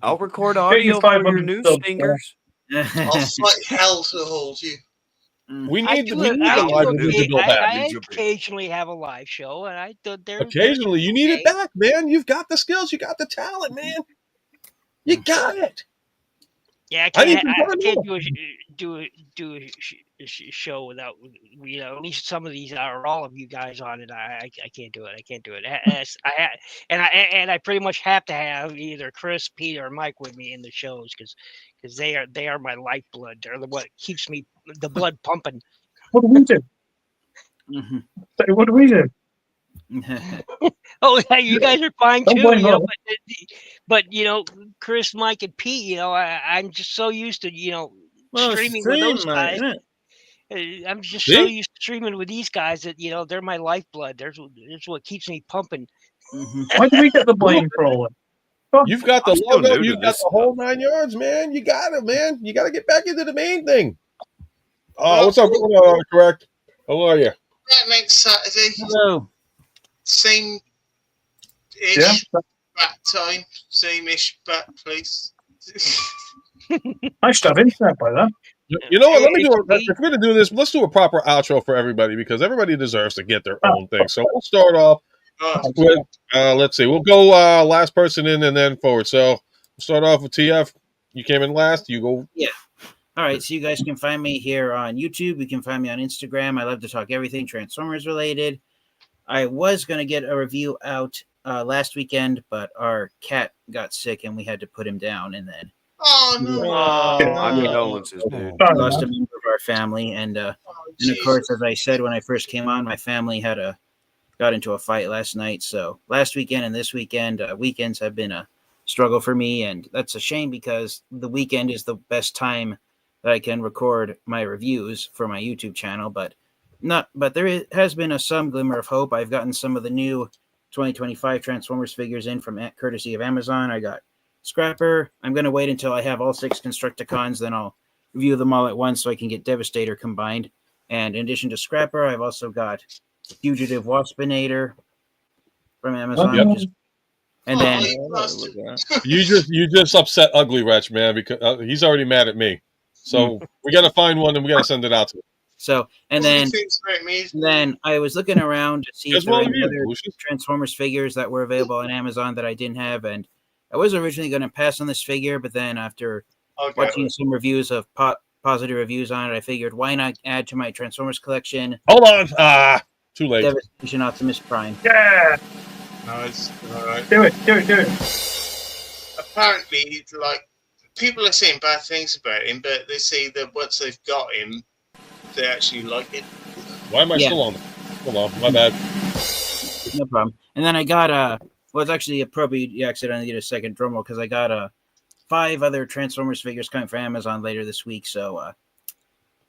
I'll record audio for your news stingers. I'll fight hell to hold you. We need the live Ninja Bill back. I occasionally have a live show, and I thought Occasionally, you need it back, man. You've got the skills. You got the talent, man. You got it. Yeah, I can't do a show without at least some of these or all of you guys on it. I can't do it. I can't do it. I pretty much have to have either Chris, Pete, or Mike with me in the shows because they are my lifeblood. They're what keeps me the blood pumping. What do we do? What do we do? Oh, yeah, you guys are fine Don't too. blame us. But Chris, Mike, and Pete. I'm just so used to streaming with those guys. I'm just so used to streaming with these guys that they're my lifeblood. There's what keeps me pumping. Why do we get the blame for all that? You've got the logo. You've got the whole 9 yards, man. You got it, man. You got to get back into the main thing. What's up? Going on? Correct. How are you? That next Saturday. Hello. Same-ish bat time. Same-ish bat place. I should have internet by then. You know what? Let me do it. If we're going to do this, let's do a proper outro for everybody because everybody deserves to get their own thing. So we'll start off with, let's see, we'll go last person in and then forward. So we'll start off with TF. You came in last. You go. Yeah. All right. So you guys can find me here on YouTube. You can find me on Instagram. I love to talk everything Transformers related. I was going to get a review out last weekend, but our cat got sick and we had to put him down. And then My condolences, dude. we lost a member of our family. And of course, as I said when I first came on, my family got into a fight last night. So last weekend and this weekend, weekends have been a struggle for me. And that's a shame because the weekend is the best time that I can record my reviews for my YouTube channel. But there has been some glimmer of hope. I've gotten some of the new 2025 Transformers figures in from courtesy of Amazon. I got Scrapper. I'm going to wait until I have all 6 Constructicons, then I'll review them all at once so I can get Devastator combined. And in addition to Scrapper, I've also got Fugitive Waspinator from Amazon. Yep. And then you just upset Ugly Wretch, man, because he's already mad at me. So we got to find one and we got to send it out to him. So, and then I was looking around to see if there were any other Transformers figures that were available on Amazon that I didn't have. And I was originally going to pass on this figure, but then after watching some reviews of positive reviews on it, I figured why not add to my Transformers collection? Hold on. Too late. Devastation Optimus Prime. Yeah. Nice. All right. Do it. Apparently, like, people are saying bad things about him, but they say that once they've got him, they actually like it. Why am I still on? Hold on, my bad. No problem. And then I got it's actually appropriate you accidentally did a second drum roll because I got 5 other Transformers figures coming from Amazon later this week. So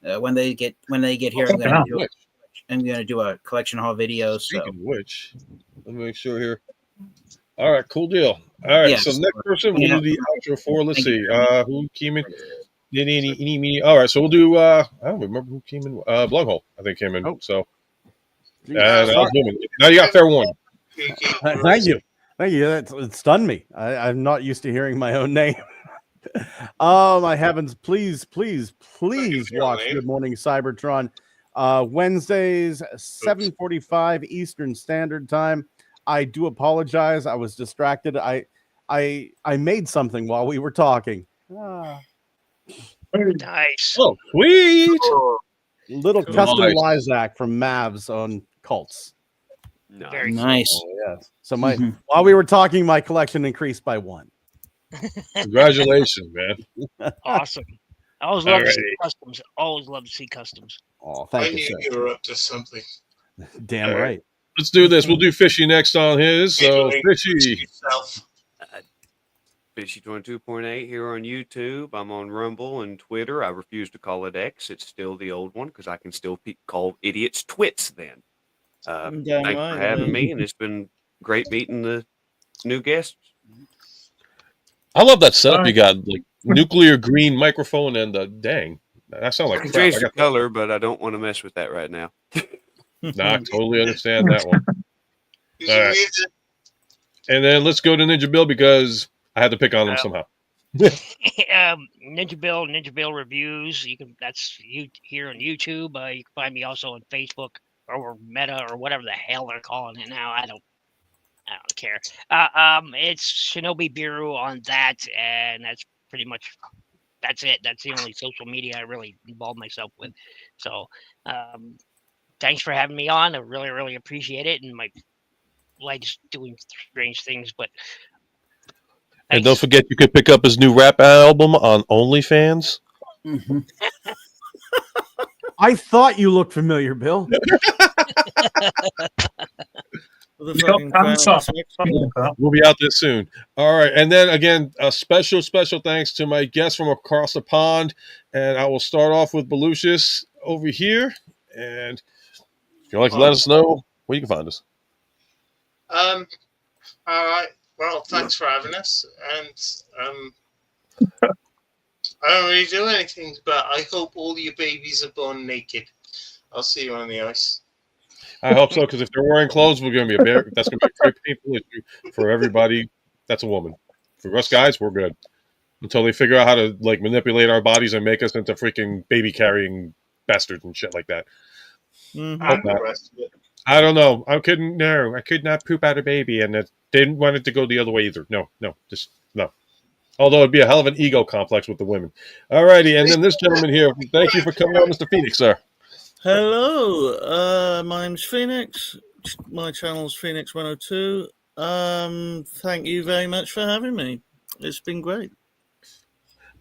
when they get here, I'm gonna do a collection haul video. Speaking of which, let me make sure here. All right, cool deal. All right, so next person we'll do the outro for. Let's see, who came in. All right, so we'll do. I don't remember who came in. Blunghole, I think, came in. Oh. So, and now you got fair warning. Thank you. It stunned me. I'm not used to hearing my own name. My heavens! Please watch Good Morning Cybertron. Wednesdays, 7:45 Eastern Standard Time. I do apologize. I was distracted. I made something while we were talking. Nice. Oh, sweet. Little custom Lysac from Mavs on Cults. Very nice. Oh, yes. So while we were talking, my collection increased by 1. Congratulations, man. Awesome. I always love to see customs. Always love to see customs. Oh, thank you, sir. I knew you were up to something. Damn right. Let's do this. We'll do Fishie next on his. So, Fishie. Fishie 22.8 here on YouTube. I'm on Rumble and Twitter. I refuse to call it X. It's still the old one because I can still call idiots twits then. Thanks for having me, and it's been great meeting the new guests. I love that setup you got, like nuclear green microphone and dang. That sounds like I can change the color, but I don't want to mess with that right now. Nah, I totally understand that one. All right. And then let's go to Ninja Bill because I had to pick on him somehow. Ninja Bill reviews. That's here on YouTube. You can find me also on Facebook or Meta or whatever the hell they're calling it now. I don't care. It's Shinobi Biru on that, and that's pretty much that's it. That's the only social media I really involve myself with. So, thanks for having me on. I really, really appreciate it. And my life's doing strange things, but thanks. And don't forget, you could pick up his new rap album on OnlyFans. Mm-hmm. I thought you looked familiar, Bill. We'll be out there soon. All right. And then again, a special thanks to my guests from across the pond. And I will start off with Belucius over here. And if you'd like to let us know where you can find us. All right. Well, thanks for having us. And I don't really do anything, but I hope all your babies are born naked. I'll see you on the ice. I hope so, because if they're wearing clothes, that's going to be a very painful issue for everybody. That's a woman. For us guys, we're good. until they figure out how to like manipulate our bodies and make us into freaking baby carrying bastards and shit like that. Mhm. Hope not. I don't know. I couldn't. No, I could not poop out a baby, and it didn't want it to go the other way either. No, just no. Although it'd be a hell of an ego complex with the women. All righty, and then this gentleman here. Thank you for coming on, Mr. Phoenix, sir. Hello, my name's Phoenix. My channel's Phoenix 102. Thank you very much for having me. It's been great.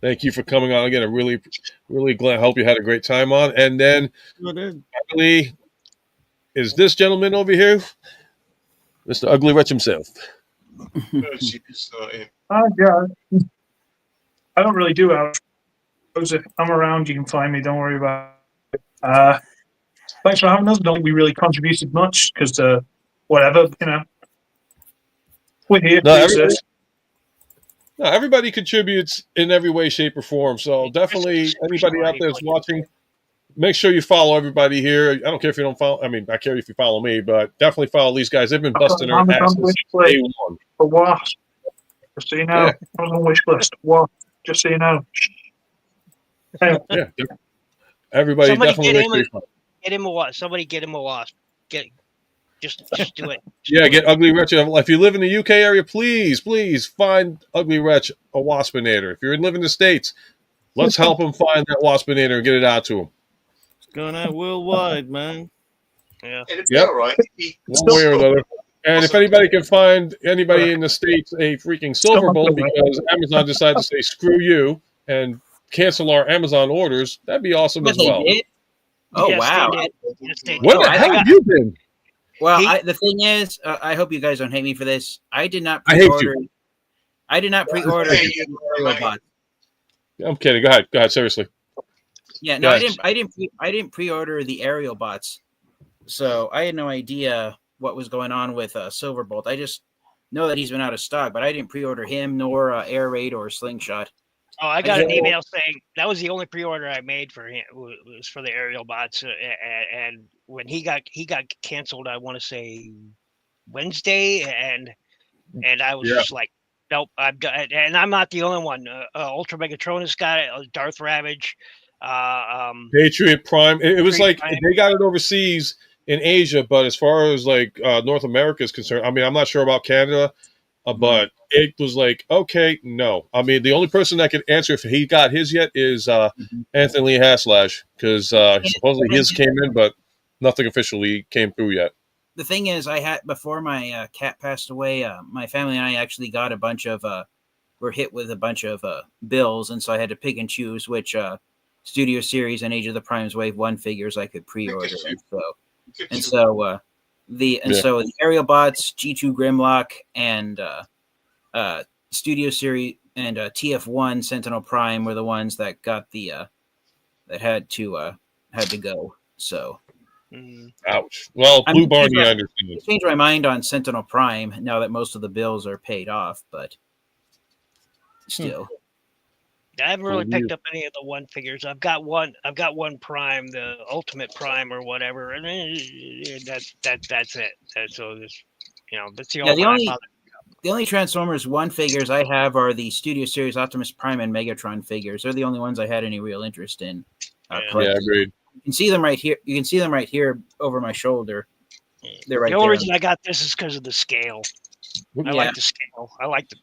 Thank you for coming on again. I'm really, really glad. I hope you had a great time on. And then, I did. finally, is this gentleman over here, Mr. Ugly Wretch himself. Yeah, I don't really do outros. If I'm around, you can find me. Don't worry about it. Thanks for having us. Don't think we really contributed much because, whatever, we're here. No, everybody contributes in every way, shape, or form. So definitely, anybody out there that's watching, make sure you follow everybody here. I don't care if you don't follow. I mean, I care if you follow me, but definitely follow these guys. They've been busting their asses since day one. For what? Just so you know, I was on wish list. What? Just so you know. Yeah. Everybody Somebody definitely get him a wasp. Somebody get him a wasp. Just do it. Yeah, get Ugly Wretch. If you live in the UK area, please find Ugly Wretch a waspinator. If you live in the States, let's help him find that waspinator and get it out to him. It's going out worldwide, man. Yeah. Yep. All right. One way or another. And if anybody can find anybody in the States a freaking Silverbolt because Amazon decided to say screw you and cancel our Amazon orders, that'd be awesome as well. Oh, Yes, wow. they did. Yes, they Where did. the hell have you been? Well, the thing is, I hope you guys don't hate me for this. I did not I hate pre-order. you. I did not pre-order the aerial bot. I'm kidding. Go ahead. Seriously. Yeah, no, Go I ahead. didn't pre-order the aerial bots, so I had no idea what was going on with Silverbolt. I just know that he's been out of stock, but I didn't pre-order him nor Air Raid or Slingshot. Oh, I got an email saying that was the only pre-order I made for him was for the aerial bots, and when he got canceled, I want to say Wednesday, and I was just like, nope, I'm done. And I'm not the only one. UltraMegatronus got it. Darth Ravage, Patriot Prime. It was like they got it overseas in Asia, but as far as like North America is concerned, I mean, I'm not sure about Canada, but it was like, okay, no. I mean, the only person that can answer if he got his yet is Anthony Haslash, because supposedly his came in, but nothing officially came through yet. The thing is, I had before my cat passed away, my family and I actually got a bunch of were hit with a bunch of bills, and so I had to pick and choose which Studio Series and Age of the Primes Wave 1 figures I could pre-order. So the aerial bots, G2 Grimlock, and Studio Series and TF1 Sentinel Prime were the ones that got the that had to go. So ouch. Well, Blue Barney, I understand. I changed my mind on Sentinel Prime now that most of the bills are paid off, but still. I haven't really picked up any of the one figures. I've got one Prime, the Ultimate Prime or whatever, and that's it. So this, that's the only one. The only Transformers 1 figures I have are the Studio Series Optimus Prime and Megatron figures. They're the only ones I had any real interest in. Agreed. You can see them right here. You can see them right here over my shoulder. They're right there. The only reason I got this is because of the scale. I like the scale. I like the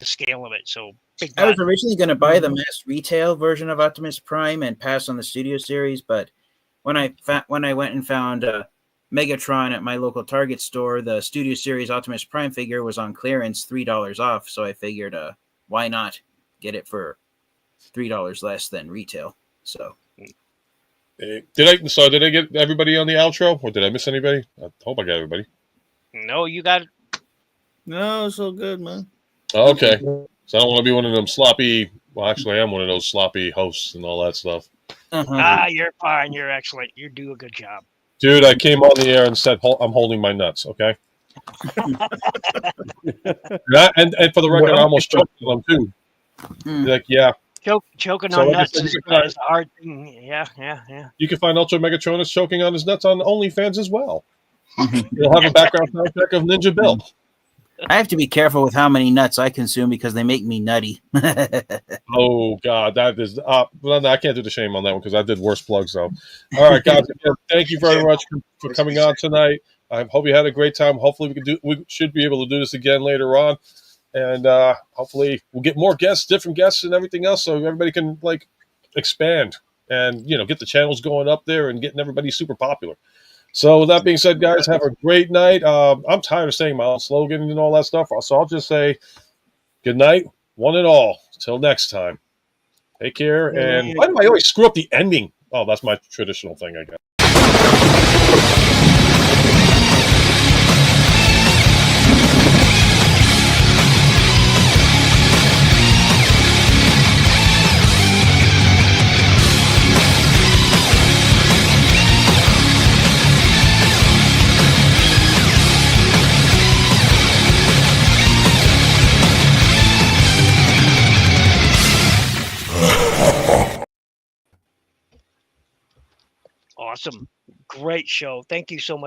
scale of it. So I was originally going to buy the mass retail version of Optimus Prime and pass on the Studio Series, but when I went and found Megatron at my local Target store, the Studio Series Optimus Prime figure was on clearance, $3 off. So I figured, why not get it for $3 less than retail? So. Did I get everybody on the outro, or did I miss anybody? I hope I got everybody. No, you got it. No, it's all good, man. Okay. So I don't want to be one of them sloppy. Well, actually, I am one of those sloppy hosts and all that stuff. You're fine. You're excellent. You do a good job. Dude, I came on the air and said, I'm holding my nuts, okay? and for the record, I almost choked on them, too. Like, yeah. Choking on nuts is a hard thing. Yeah. You can find UltraMegatronus choking on his nuts on OnlyFans as well. You'll have a background sound check of Ninja Bill. I have to be careful with how many nuts I consume because they make me nutty. Oh God, that is. Well, no, I can't do the shame on that one because I did worse plugs though. All right, guys. Again, thank you very much for coming on tonight. I hope you had a great time. Hopefully, we should be able to do this again later on, and hopefully, we'll get more guests, different guests, and everything else, so everybody can like expand and get the channels going up there and getting everybody super popular. So with that being said, guys, have a great night. I'm tired of saying my own slogan and all that stuff, so I'll just say good night, one and all. Till next time. Take care. And why do I always screw up the ending? Oh, that's my traditional thing, I guess. Awesome. Great show. Thank you so much.